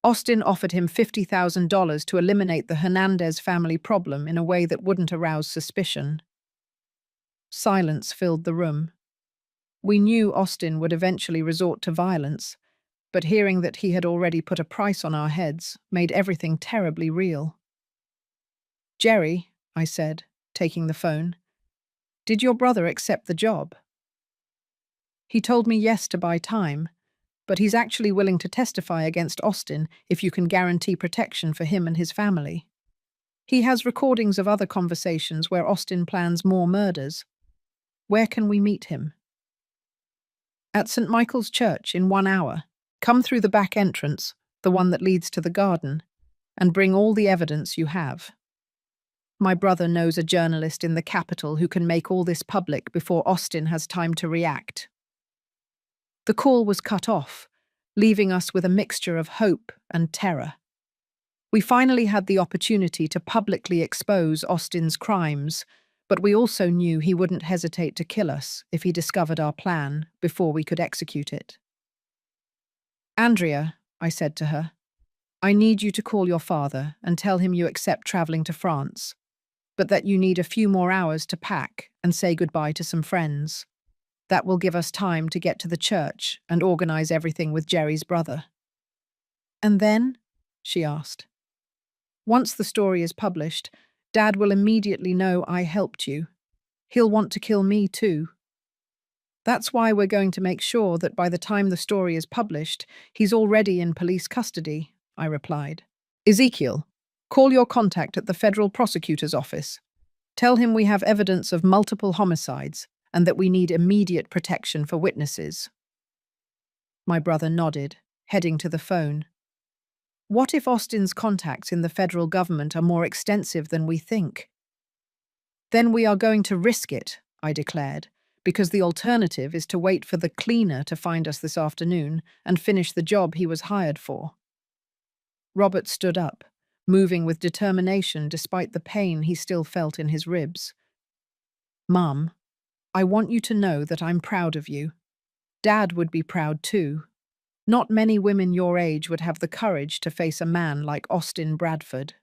Austin offered him $50,000 to eliminate the Hernandez family problem in a way that wouldn't arouse suspicion." Silence filled the room. We knew Austin would eventually resort to violence, but hearing that he had already put a price on our heads made everything terribly real. "Jerry," I said, taking the phone, "did your brother accept the job?" "He told me yes to buy time, but he's actually willing to testify against Austin if you can guarantee protection for him and his family. He has recordings of other conversations where Austin plans more murders. Where can we meet him?" "At St. Michael's Church in 1 hour. Come through the back entrance, the one that leads to the garden, and bring all the evidence you have. My brother knows a journalist in the capital who can make all this public before Austin has time to react." The call was cut off, leaving us with a mixture of hope and terror. We finally had the opportunity to publicly expose Austin's crimes, but we also knew he wouldn't hesitate to kill us if he discovered our plan before we could execute it. "Andrea," I said to her, "I need you to call your father and tell him you accept traveling to France, but that you need a few more hours to pack and say goodbye to some friends. That will give us time to get to the church and organize everything with Jerry's brother." "And then?" she asked. "Once the story is published, Dad will immediately know I helped you. He'll want to kill me too. That's why we're going to make sure that by the time the story is published, he's already in police custody," I replied. "Ezekiel, call your contact at the federal prosecutor's office. Tell him we have evidence of multiple homicides and that we need immediate protection for witnesses." My brother nodded, heading to the phone. "What if Austin's contacts in the federal government are more extensive than we think?" "Then we are going to risk it," I declared, "because the alternative is to wait for the cleaner to find us this afternoon and finish the job he was hired for." Robert stood up, moving with determination despite the pain he still felt in his ribs. "Mum, I want you to know that I'm proud of you. Dad would be proud too. Not many women your age would have the courage to face a man like Austin Bradford."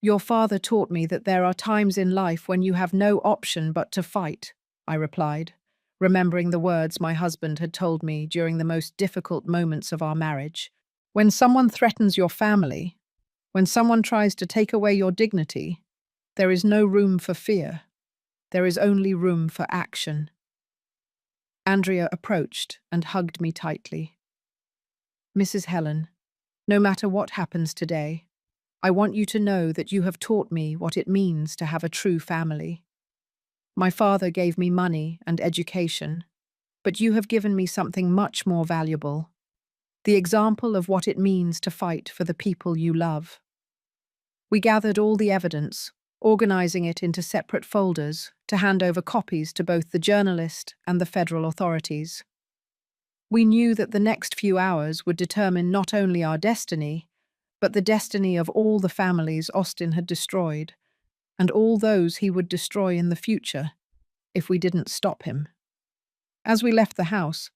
"Your father taught me that there are times in life when you have no option but to fight," I replied, remembering the words my husband had told me during the most difficult moments of our marriage. "When someone threatens your family, when someone tries to take away your dignity, there is no room for fear. There is only room for action." Andrea approached and hugged me tightly. "Mrs. Helen, no matter what happens today, I want you to know that you have taught me what it means to have a true family. My father gave me money and education, but you have given me something much more valuable, the example of what it means to fight for the people you love." We gathered all the evidence, organizing it into separate folders to hand over copies to both the journalist and the federal authorities. We knew that the next few hours would determine not only our destiny, but the destiny of all the families Austin had destroyed, and all those he would destroy in the future if we didn't stop him. As we left the house,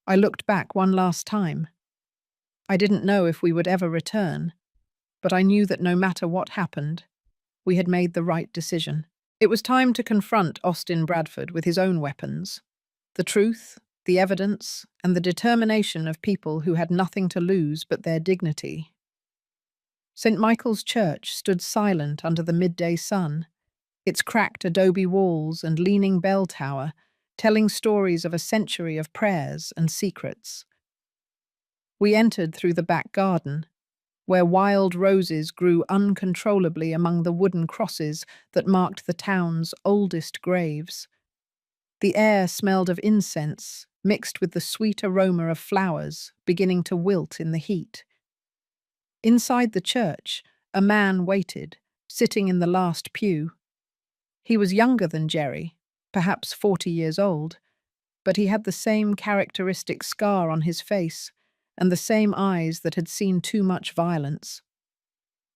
I looked back one last time. I didn't know if we would ever return, but I knew that no matter what happened, we had made the right decision. It was time to confront Austin Bradford with his own weapons. The truth, the evidence, and the determination of people who had nothing to lose but their dignity. St. Michael's Church stood silent under the midday sun, its cracked adobe walls and leaning bell tower telling stories of a century of prayers and secrets. We entered through the back garden, where wild roses grew uncontrollably among the wooden crosses that marked the town's oldest graves. The air smelled of incense, mixed with the sweet aroma of flowers beginning to wilt in the heat. Inside the church, a man waited, sitting in the last pew. He was younger than Jerry, perhaps 40 years old, but he had the same characteristic scar on his face and the same eyes that had seen too much violence.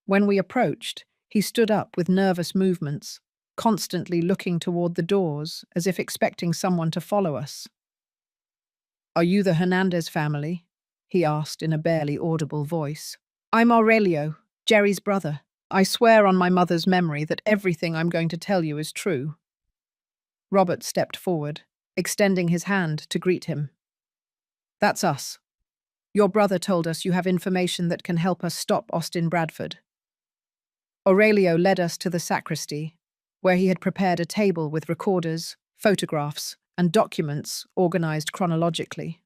When we approached, he stood up with nervous movements, constantly looking toward the doors as if expecting someone to follow us. "Are you the Hernandez family?" he asked in a barely audible voice. "I'm Aurelio, Jerry's brother. I swear on my mother's memory that everything I'm going to tell you is true." Robert stepped forward, extending his hand to greet him. "That's us. Your brother told us you have information that can help us stop Austin Bradford." Aurelio led us to the sacristy, where he had prepared a table with recorders, photographs, and documents organized chronologically.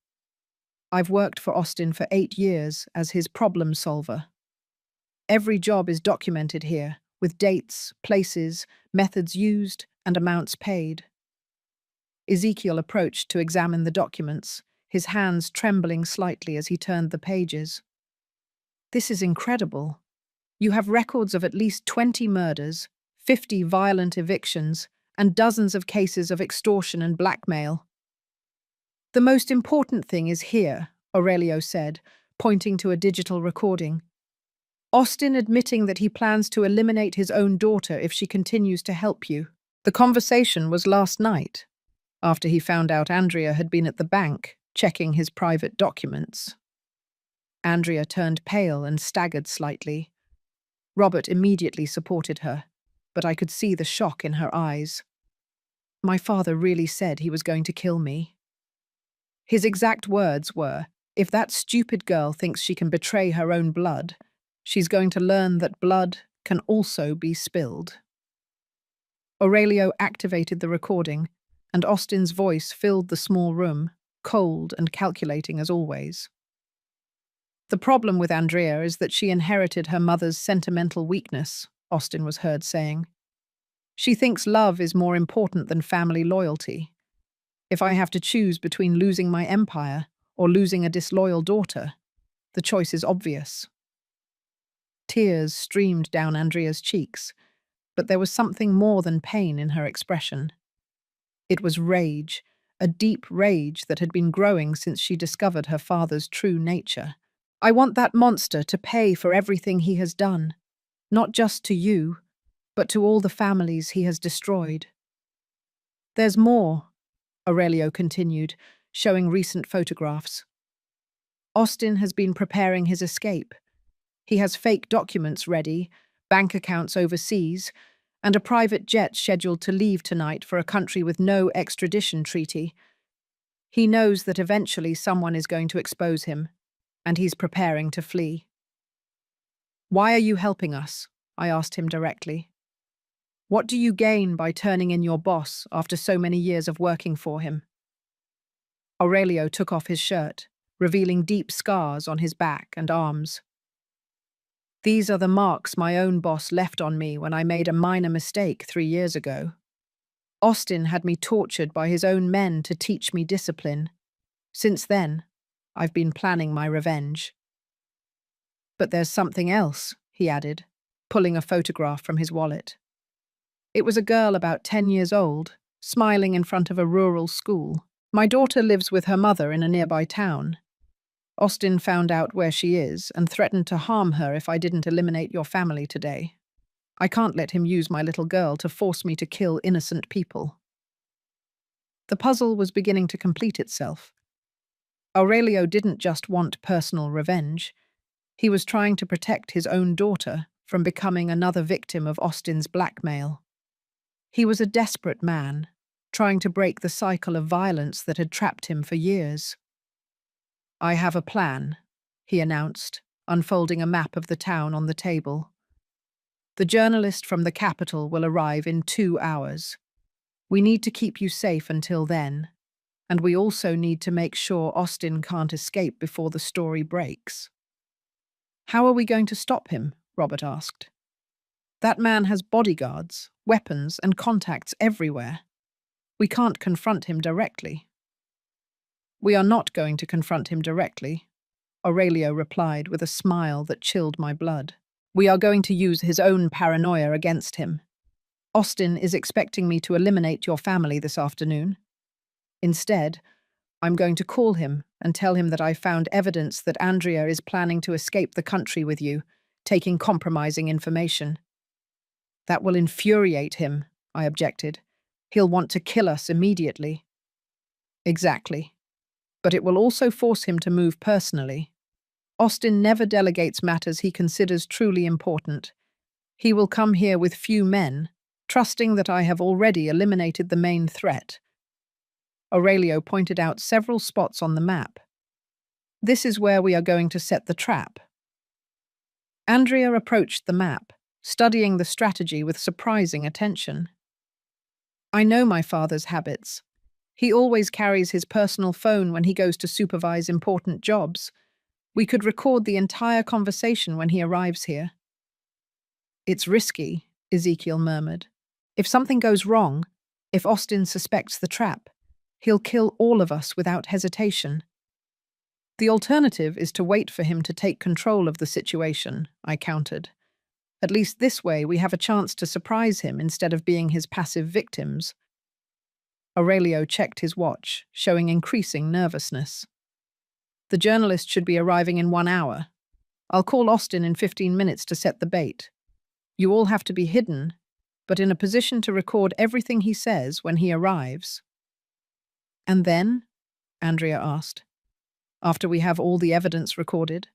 "I've worked for Austin for 8 years as his problem solver. Every job is documented here, with dates, places, methods used, and amounts paid." Ezekiel approached to examine the documents, his hands trembling slightly as he turned the pages. "This is incredible. You have records of at least 20 murders, 50 violent evictions, and dozens of cases of extortion and blackmail." "The most important thing is here," Aurelio said, pointing to a digital recording. "Austin admitting that he plans to eliminate his own daughter if she continues to help you." The conversation was last night, after he found out Andrea had been at the bank, checking his private documents. Andrea turned pale and staggered slightly. Robert immediately supported her, but I could see the shock in her eyes. "My father really said he was going to kill me." His exact words were, "If that stupid girl thinks she can betray her own blood, she's going to learn that blood can also be spilled." Aurelio activated the recording, and Austin's voice filled the small room, cold and calculating as always. "The problem with Andrea is that she inherited her mother's sentimental weakness," Austin was heard saying. "She thinks love is more important than family loyalty. If I have to choose between losing my empire or losing a disloyal daughter, the choice is obvious." Tears streamed down Andrea's cheeks, but there was something more than pain in her expression. It was rage, a deep rage that had been growing since she discovered her father's true nature. "I want that monster to pay for everything he has done, not just to you, but to all the families he has destroyed." "There's more," Aurelio continued, showing recent photographs. "Austin has been preparing his escape. He has fake documents ready, bank accounts overseas, and a private jet scheduled to leave tonight for a country with no extradition treaty. He knows that eventually someone is going to expose him, and he's preparing to flee." "Why are you helping us?" I asked him directly. "What do you gain by turning in your boss after so many years of working for him?" Aurelio took off his shirt, revealing deep scars on his back and arms. "These are the marks my own boss left on me when I made a minor mistake 3 years ago. Austin had me tortured by his own men to teach me discipline. Since then, I've been planning my revenge." "But there's something else," he added, pulling a photograph from his wallet. It was a girl about 10 years old, smiling in front of a rural school. "My daughter lives with her mother in a nearby town. Austin found out where she is and threatened to harm her if I didn't eliminate your family today. I can't let him use my little girl to force me to kill innocent people." The puzzle was beginning to complete itself. Aurelio didn't just want personal revenge. He was trying to protect his own daughter from becoming another victim of Austin's blackmail. He was a desperate man, trying to break the cycle of violence that had trapped him for years. "I have a plan," he announced, unfolding a map of the town on the table. "The journalist from the capital will arrive in 2 hours. We need to keep you safe until then, and we also need to make sure Austin can't escape before the story breaks." "How are we going to stop him?" Robert asked. "That man has bodyguards, weapons, and contacts everywhere. We can't confront him directly." "We are not going to confront him directly," Aurelio replied with a smile that chilled my blood. "We are going to use his own paranoia against him. Austin is expecting me to eliminate your family this afternoon. Instead, I'm going to call him and tell him that I found evidence that Andrea is planning to escape the country with you, taking compromising information." "That will infuriate him," I objected. "He'll want to kill us immediately." "Exactly. But it will also force him to move personally. Austin never delegates matters he considers truly important. He will come here with few men, trusting that I have already eliminated the main threat." Aurelio pointed out several spots on the map. "This is where we are going to set the trap." Andrea approached the map, studying the strategy with surprising attention. "I know my father's habits. He always carries his personal phone when he goes to supervise important jobs. We could record the entire conversation when he arrives here." "It's risky," Ezekiel murmured. "If something goes wrong, if Austin suspects the trap, he'll kill all of us without hesitation." "The alternative is to wait for him to take control of the situation," I countered. "At least this way we have a chance to surprise him instead of being his passive victims." Aurelio checked his watch, showing increasing nervousness. "The journalist should be arriving in 1 hour. I'll call Austin in 15 minutes to set the bait. You all have to be hidden, but in a position to record everything he says when he arrives." "And then?" Andrea asked. "After we have all the evidence recorded?"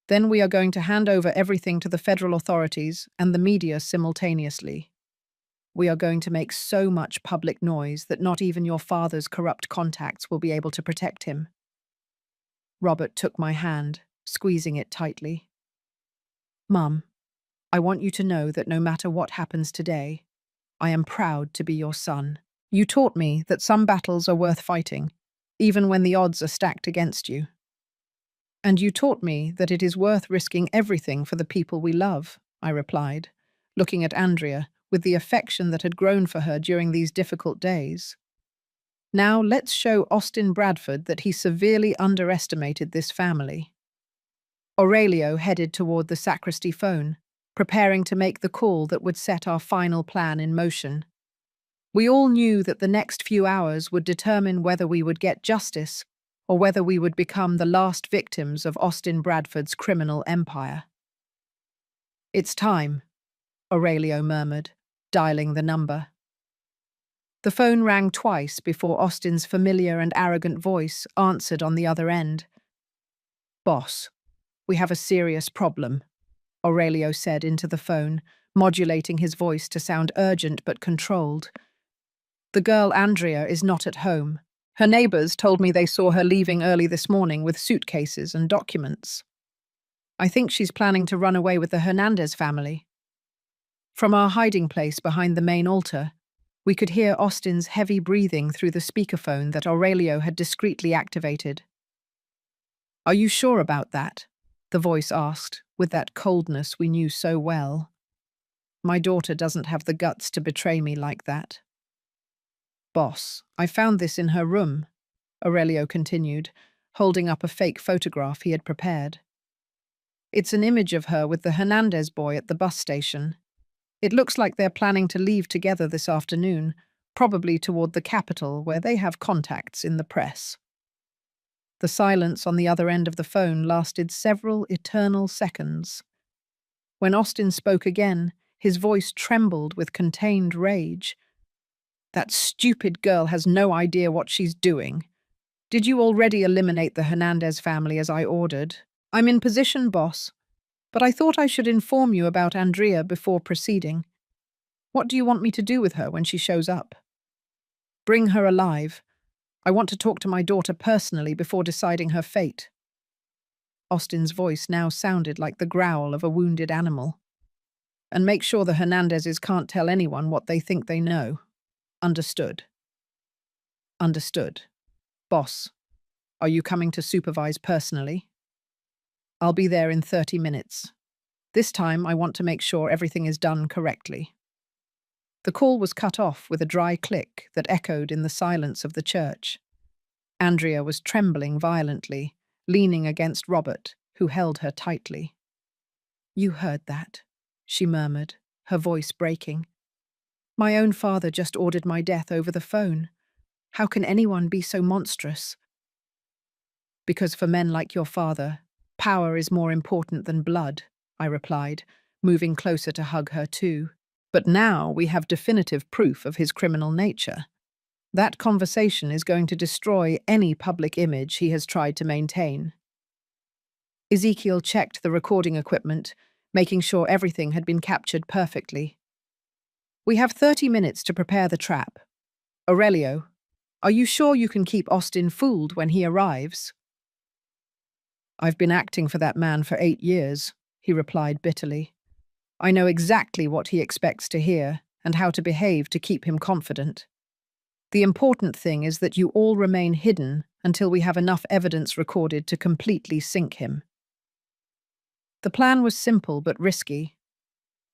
"Then we are going to hand over everything to the federal authorities and the media simultaneously. We are going to make so much public noise that not even your father's corrupt contacts will be able to protect him." Robert took my hand, squeezing it tightly. "Mum, I want you to know that no matter what happens today, I am proud to be your son. You taught me that some battles are worth fighting, even when the odds are stacked against you. And you taught me that it is worth risking everything for the people we love," I replied, looking at Andrea with the affection that had grown for her during these difficult days. "Now let's show Austin Bradford that he severely underestimated this family." Aurelio headed toward the sacristy phone, preparing to make the call that would set our final plan in motion. We all knew that the next few hours would determine whether we would get justice or whether we would become the last victims of Austin Bradford's criminal empire. "It's time," Aurelio murmured, dialing the number. The phone rang twice before Austin's familiar and arrogant voice answered on the other end. "Boss, we have a serious problem," Aurelio said into the phone, modulating his voice to sound urgent but controlled. "The girl Andrea is not at home. Her neighbors told me they saw her leaving early this morning with suitcases and documents. I think she's planning to run away with the Hernandez family." From our hiding place behind the main altar, we could hear Austin's heavy breathing through the speakerphone that Aurelio had discreetly activated. "Are you sure about that?" the voice asked, with that coldness we knew so well. "My daughter doesn't have the guts to betray me like that." "Boss, I found this in her room," Aurelio continued, holding up a fake photograph he had prepared. "It's an image of her with the Hernandez boy at the bus station. It looks like they're planning to leave together this afternoon, probably toward the capital where they have contacts in the press." The silence on the other end of the phone lasted several eternal seconds. When Austin spoke again, his voice trembled with contained rage. "That stupid girl has no idea what she's doing. Did you already eliminate the Hernandez family as I ordered?" "I'm in position, boss. But I thought I should inform you about Andrea before proceeding. What do you want me to do with her when she shows up?" Bring her alive. I want to talk to my daughter personally before deciding her fate. Austin's voice now sounded like the growl of a wounded animal. And make sure the Hernandezes can't tell anyone what they think they know. Understood. Understood. Boss, are you coming to supervise personally? I'll be there in 30 minutes. This time I want to make sure everything is done correctly. The call was cut off with a dry click that echoed in the silence of the church. Andrea was trembling violently, leaning against Robert, who held her tightly. You heard that, she murmured, her voice breaking. My own father just ordered my death over the phone. How can anyone be so monstrous? Because for men like your father, power is more important than blood, I replied, moving closer to hug her too. But now we have definitive proof of his criminal nature. That conversation is going to destroy any public image he has tried to maintain. Ezekiel checked the recording equipment, making sure everything had been captured perfectly. We have 30 minutes to prepare the trap. Aurelio, are you sure you can keep Austin fooled when he arrives? I've been acting for that man for 8 years, he replied bitterly. I know exactly what he expects to hear and how to behave to keep him confident. The important thing is that you all remain hidden until we have enough evidence recorded to completely sink him. The plan was simple but risky.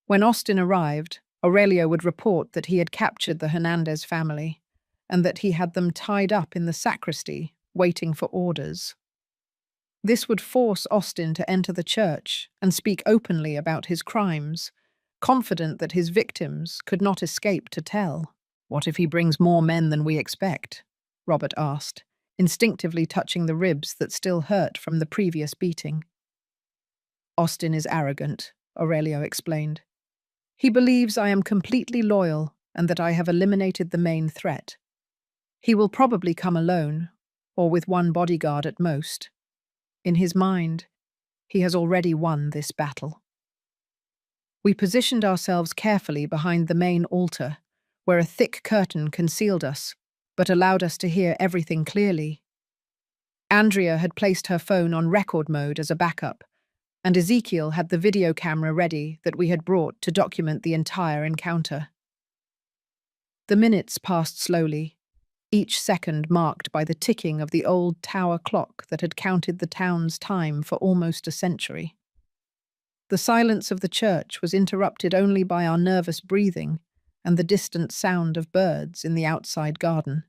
When Austin arrived, Aurelio would report that he had captured the Hernandez family and that he had them tied up in the sacristy, waiting for orders. This would force Austin to enter the church and speak openly about his crimes, confident that his victims could not escape to tell. What if he brings more men than we expect? Robert asked, instinctively touching the ribs that still hurt from the previous beating. Austin is arrogant, Aurelio explained. He believes I am completely loyal and that I have eliminated the main threat. He will probably come alone, or with one bodyguard at most. In his mind, he has already won this battle. We positioned ourselves carefully behind the main altar, where a thick curtain concealed us, but allowed us to hear everything clearly. Andrea had placed her phone on record mode as a backup, and Ezekiel had the video camera ready that we had brought to document the entire encounter. The minutes passed slowly, each second marked by the ticking of the old tower clock that had counted the town's time for almost a century. The silence of the church was interrupted only by our nervous breathing and the distant sound of birds in the outside garden.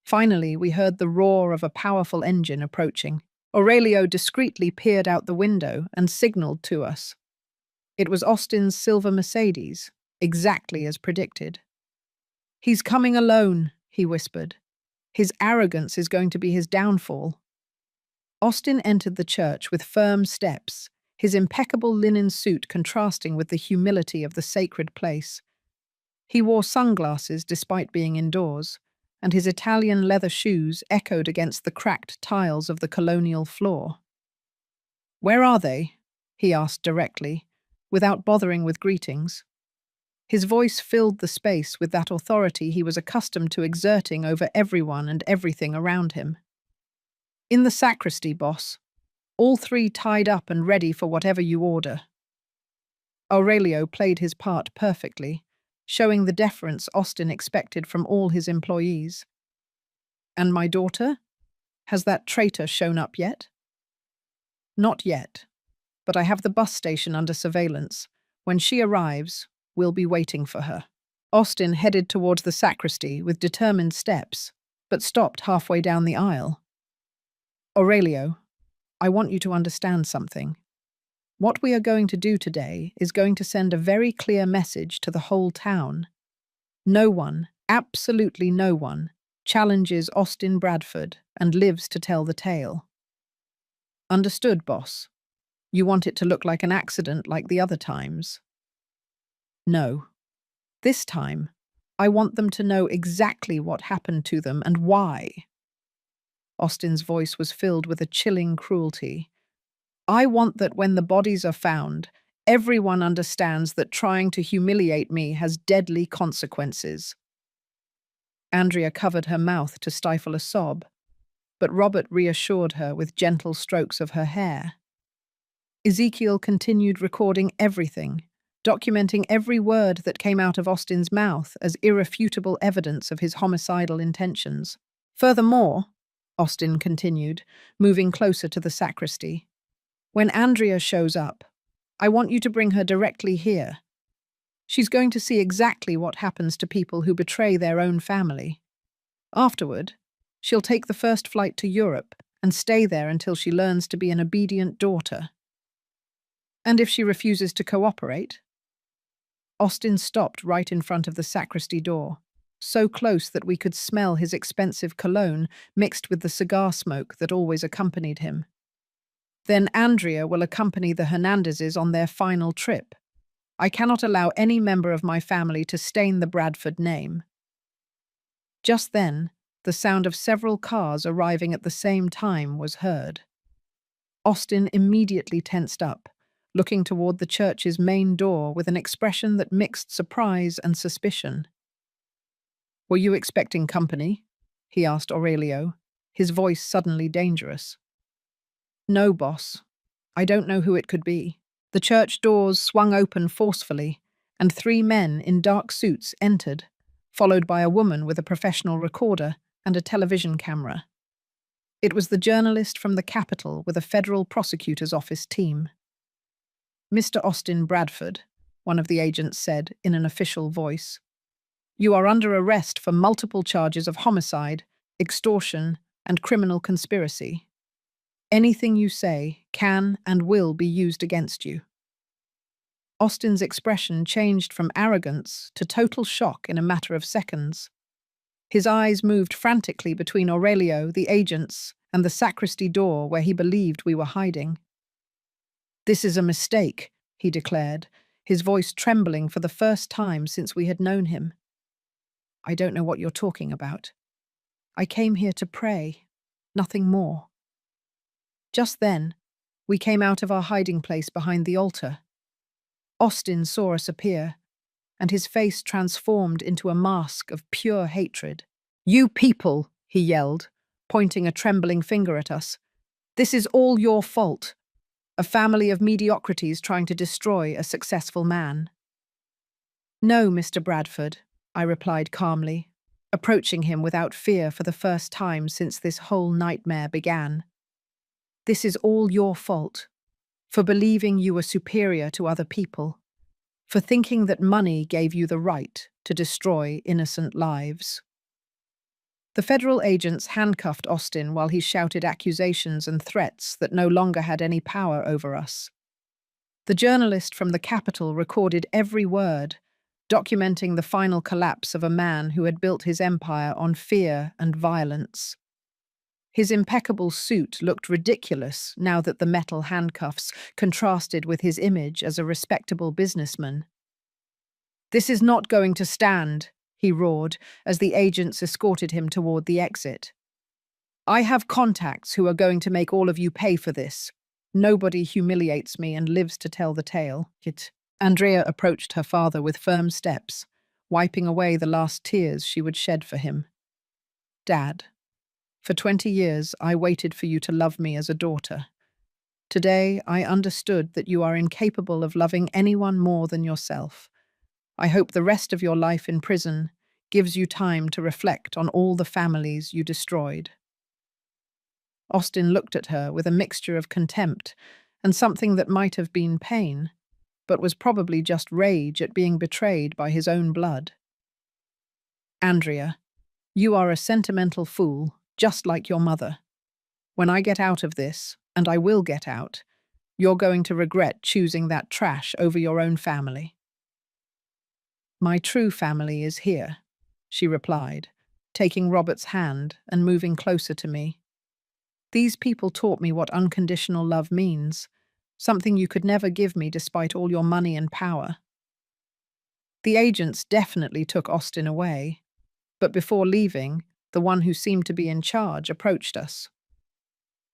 Finally, we heard the roar of a powerful engine approaching. Aurelio discreetly peered out the window and signaled to us. It was Austin's silver Mercedes, exactly as predicted. He's coming alone, he whispered. His arrogance is going to be his downfall. Austin entered the church with firm steps, his impeccable linen suit contrasting with the humility of the sacred place. He wore sunglasses despite being indoors, and his Italian leather shoes echoed against the cracked tiles of the colonial floor. Where are they? He asked directly, without bothering with greetings. His voice filled the space with that authority he was accustomed to exerting over everyone and everything around him. In the sacristy, boss. All 3 tied up and ready for whatever you order. Aurelio played his part perfectly, showing the deference Austin expected from all his employees. And my daughter? Has that traitor shown up yet? Not yet, but I have the bus station under surveillance. When she arrives, we'll be waiting for her. Austin headed towards the sacristy with determined steps, but stopped halfway down the aisle. Aurelio, I want you to understand something. What we are going to do today is going to send a very clear message to the whole town. No one, absolutely no one, challenges Austin Bradford and lives to tell the tale. Understood, boss? You want it to look like an accident like the other times? No. This time, I want them to know exactly what happened to them and why. Austin's voice was filled with a chilling cruelty. I want that when the bodies are found, everyone understands that trying to humiliate me has deadly consequences. Andrea covered her mouth to stifle a sob, but Robert reassured her with gentle strokes of her hair. Ezekiel continued recording everything, documenting every word that came out of Austin's mouth as irrefutable evidence of his homicidal intentions. Furthermore, Austin continued, moving closer to the sacristy, when Andrea shows up, I want you to bring her directly here. She's going to see exactly what happens to people who betray their own family. Afterward, she'll take the first flight to Europe and stay there until she learns to be an obedient daughter. And if she refuses to cooperate? Austin stopped right in front of the sacristy door, so close that we could smell his expensive cologne mixed with the cigar smoke that always accompanied him. Then Andrea will accompany the Hernandezes on their final trip. I cannot allow any member of my family to stain the Bradford name. Just then, the sound of several cars arriving at the same time was heard. Austin immediately tensed up, looking toward the church's main door with an expression that mixed surprise and suspicion. "Were you expecting company?" he asked Aurelio, his voice suddenly dangerous. "No, boss. I don't know who it could be." The church doors swung open forcefully, and 3 men in dark suits entered, followed by a woman with a professional recorder and a television camera. It was the journalist from the Capitol with a federal prosecutor's office team. "Mr. Austin Bradford," one of the agents said in an official voice, "you are under arrest for multiple charges of homicide, extortion, and criminal conspiracy. Anything you say can and will be used against you." Austin's expression changed from arrogance to total shock in a matter of seconds. His eyes moved frantically between Aurelio, the agents, and the sacristy door where he believed we were hiding. "This is a mistake," he declared, his voice trembling for the first time since we had known him. "I don't know what you're talking about. I came here to pray, nothing more." Just then, we came out of our hiding place behind the altar. Austin saw us appear, and his face transformed into a mask of pure hatred. "You people," he yelled, pointing a trembling finger at us. "This is all your fault. A family of mediocrities trying to destroy a successful man." "No, Mr. Bradford," I replied calmly, approaching him without fear for the first time since this whole nightmare began. "This is all your fault, for believing you were superior to other people, for thinking that money gave you the right to destroy innocent lives." The federal agents handcuffed Austin while he shouted accusations and threats that no longer had any power over us. The journalist from the Capitol recorded every word, documenting the final collapse of a man who had built his empire on fear and violence. His impeccable suit looked ridiculous now that the metal handcuffs contrasted with his image as a respectable businessman. "This is not going to stand," he roared as the agents escorted him toward the exit. "I have contacts who are going to make all of you pay for this. Nobody humiliates me and lives to tell the tale." Andrea approached her father with firm steps, wiping away the last tears she would shed for him. "Dad, for 20 years I waited for you to love me as a daughter. Today I understood that you are incapable of loving anyone more than yourself. I hope the rest of your life in prison gives you time to reflect on all the families you destroyed." Austin looked at her with a mixture of contempt and something that might have been pain, but was probably just rage at being betrayed by his own blood. "Andrea, you are a sentimental fool, just like your mother. When I get out of this, and I will get out, you're going to regret choosing that trash over your own family." "My true family is here," she replied, taking Robert's hand and moving closer to me. "These people taught me what unconditional love means, something you could never give me despite all your money and power." The agents definitely took Austin away, but before leaving, the one who seemed to be in charge approached us.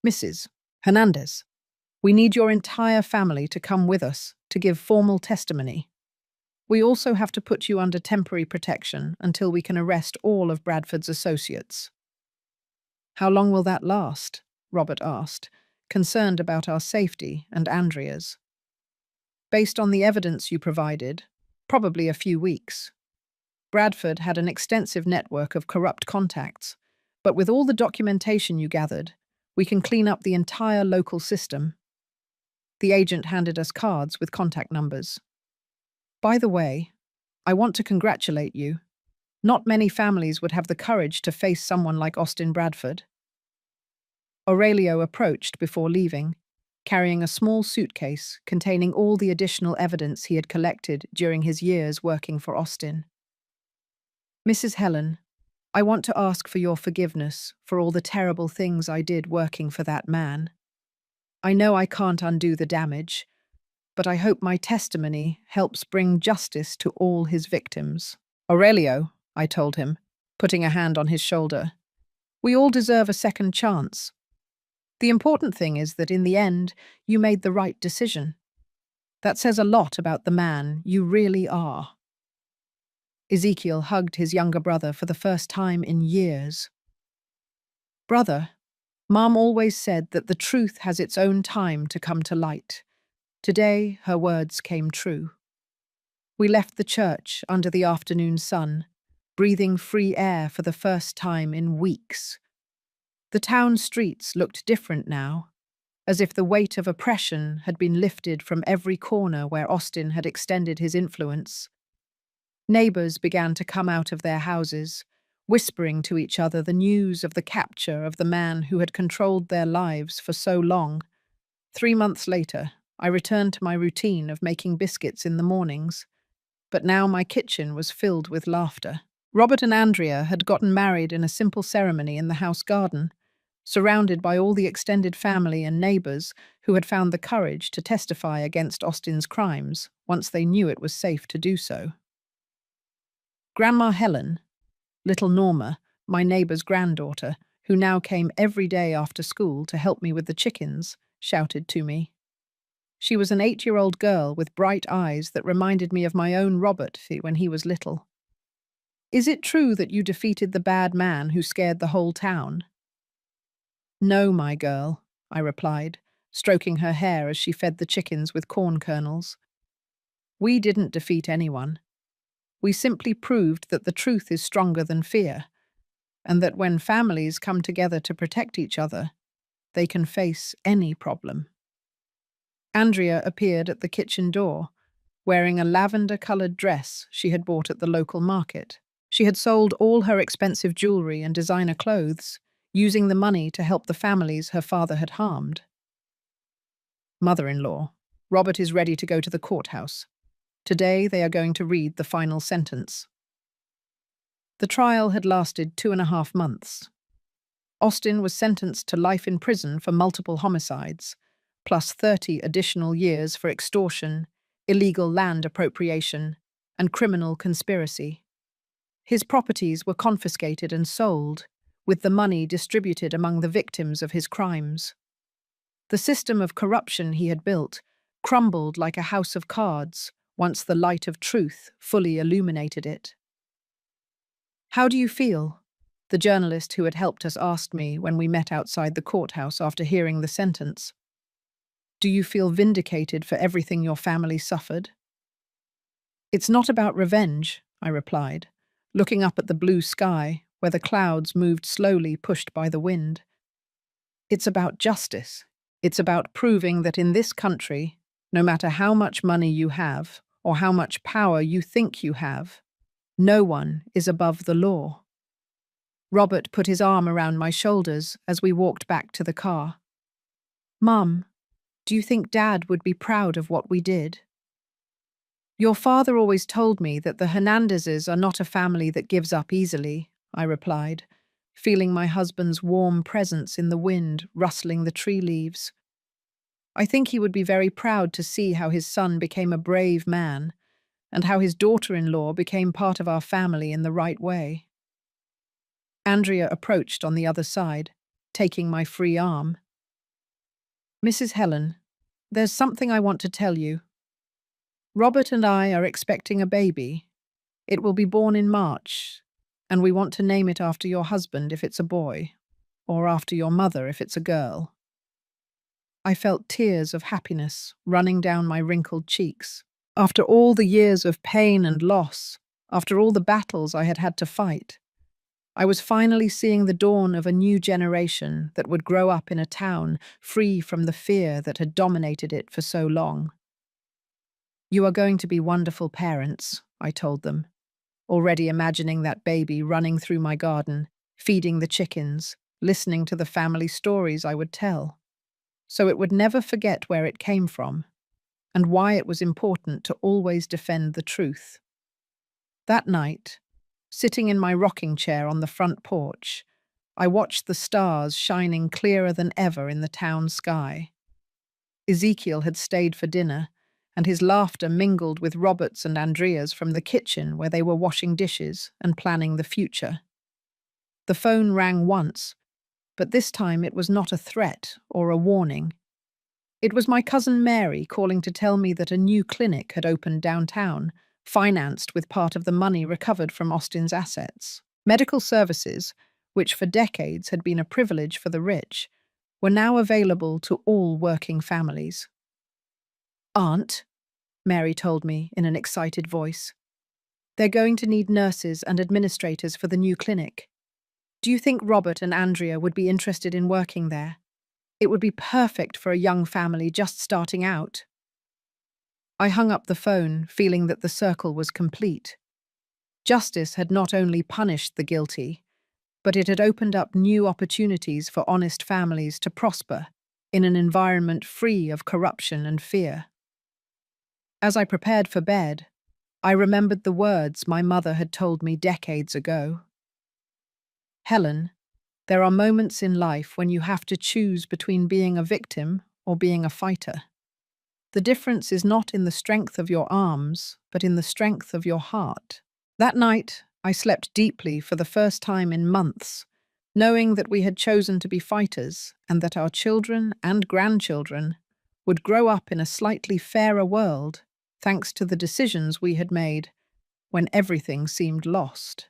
"Mrs. Hernandez, we need your entire family to come with us to give formal testimony." We also have to put you under temporary protection until we can arrest all of Bradford's associates. How long will that last? Robert asked, concerned about our safety and Andrea's. Based on the evidence you provided, probably a few weeks. Bradford had an extensive network of corrupt contacts, but with all the documentation you gathered, we can clean up the entire local system. The agent handed us cards with contact numbers. By the way, I want to congratulate you. Not many families would have the courage to face someone like Austin Bradford. Aurelio approached before leaving, carrying a small suitcase containing all the additional evidence he had collected during his years working for Austin. Mrs. Helen, I want to ask for your forgiveness for all the terrible things I did working for that man. I know I can't undo the damage, but I hope my testimony helps bring justice to all his victims. Aurelio, I told him, putting a hand on his shoulder, we all deserve a second chance. The important thing is that in the end, you made the right decision. That says a lot about the man you really are. Ezekiel hugged his younger brother for the first time in years. Brother, Mom always said that the truth has its own time to come to light. Today, her words came true. We left the church under the afternoon sun, breathing free air for the first time in weeks. The town streets looked different now, as if the weight of oppression had been lifted from every corner where Austin had extended his influence. Neighbors began to come out of their houses, whispering to each other the news of the capture of the man who had controlled their lives for so long. 3 months later, I returned to my routine of making biscuits in the mornings, but now my kitchen was filled with laughter. Robert and Andrea had gotten married in a simple ceremony in the house garden, surrounded by all the extended family and neighbors who had found the courage to testify against Austin's crimes once they knew it was safe to do so. Grandma Helen, little Norma, my neighbor's granddaughter, who now came every day after school to help me with the chickens, shouted to me. She was an 8-year-old girl with bright eyes that reminded me of my own Robert when he was little. Is it true that you defeated the bad man who scared the whole town? No, my girl, I replied, stroking her hair as she fed the chickens with corn kernels. We didn't defeat anyone. We simply proved that the truth is stronger than fear, and that when families come together to protect each other, they can face any problem. Andrea appeared at the kitchen door, wearing a lavender-colored dress she had bought at the local market. She had sold all her expensive jewelry and designer clothes, using the money to help the families her father had harmed. Mother-in-law, Robert is ready to go to the courthouse. Today they are going to read the final sentence. The trial had lasted 2.5 months. Austin was sentenced to life in prison for multiple homicides, plus 30 additional years for extortion, illegal land appropriation, and criminal conspiracy. His properties were confiscated and sold, with the money distributed among the victims of his crimes. The system of corruption he had built crumbled like a house of cards once the light of truth fully illuminated it. How do you feel? The journalist who had helped us asked me when we met outside the courthouse after hearing the sentence. Do you feel vindicated for everything your family suffered? It's not about revenge, I replied, looking up at the blue sky where the clouds moved slowly, pushed by the wind. It's about justice. It's about proving that in this country, no matter how much money you have or how much power you think you have, no one is above the law. Robert put his arm around my shoulders as we walked back to the car. Mum, do you think Dad would be proud of what we did? Your father always told me that the Hernandezes are not a family that gives up easily, I replied, feeling my husband's warm presence in the wind rustling the tree leaves. I think he would be very proud to see how his son became a brave man and how his daughter-in-law became part of our family in the right way. Andrea approached on the other side, taking my free arm. Mrs. Helen, there's something I want to tell you. Robert and I are expecting a baby. It will be born in March, and we want to name it after your husband if it's a boy, or after your mother if it's a girl." I felt tears of happiness running down my wrinkled cheeks. After all the years of pain and loss, after all the battles I had had to fight, I was finally seeing the dawn of a new generation that would grow up in a town free from the fear that had dominated it for so long. "You are going to be wonderful parents," I told them, already imagining that baby running through my garden, feeding the chickens, listening to the family stories I would tell, so it would never forget where it came from and why it was important to always defend the truth. That night, sitting in my rocking chair on the front porch, I watched the stars shining clearer than ever in the town sky. Ezekiel had stayed for dinner, and his laughter mingled with Robert's and Andrea's from the kitchen where they were washing dishes and planning the future. The phone rang once, but this time it was not a threat or a warning. It was my cousin Mary calling to tell me that a new clinic had opened downtown, financed with part of the money recovered from Austin's assets. Medical services, which for decades had been a privilege for the rich, were now available to all working families. "Aunt," Mary told me in an excited voice, "they're going to need nurses and administrators for the new clinic. Do you think Robert and Andrea would be interested in working there? It would be perfect for a young family just starting out." I hung up the phone, feeling that the circle was complete. Justice had not only punished the guilty, but it had opened up new opportunities for honest families to prosper in an environment free of corruption and fear. As I prepared for bed, I remembered the words my mother had told me decades ago. "Helen, there are moments in life when you have to choose between being a victim or being a fighter. The difference is not in the strength of your arms, but in the strength of your heart." That night, I slept deeply for the first time in months, knowing that we had chosen to be fighters and that our children and grandchildren would grow up in a slightly fairer world thanks to the decisions we had made when everything seemed lost.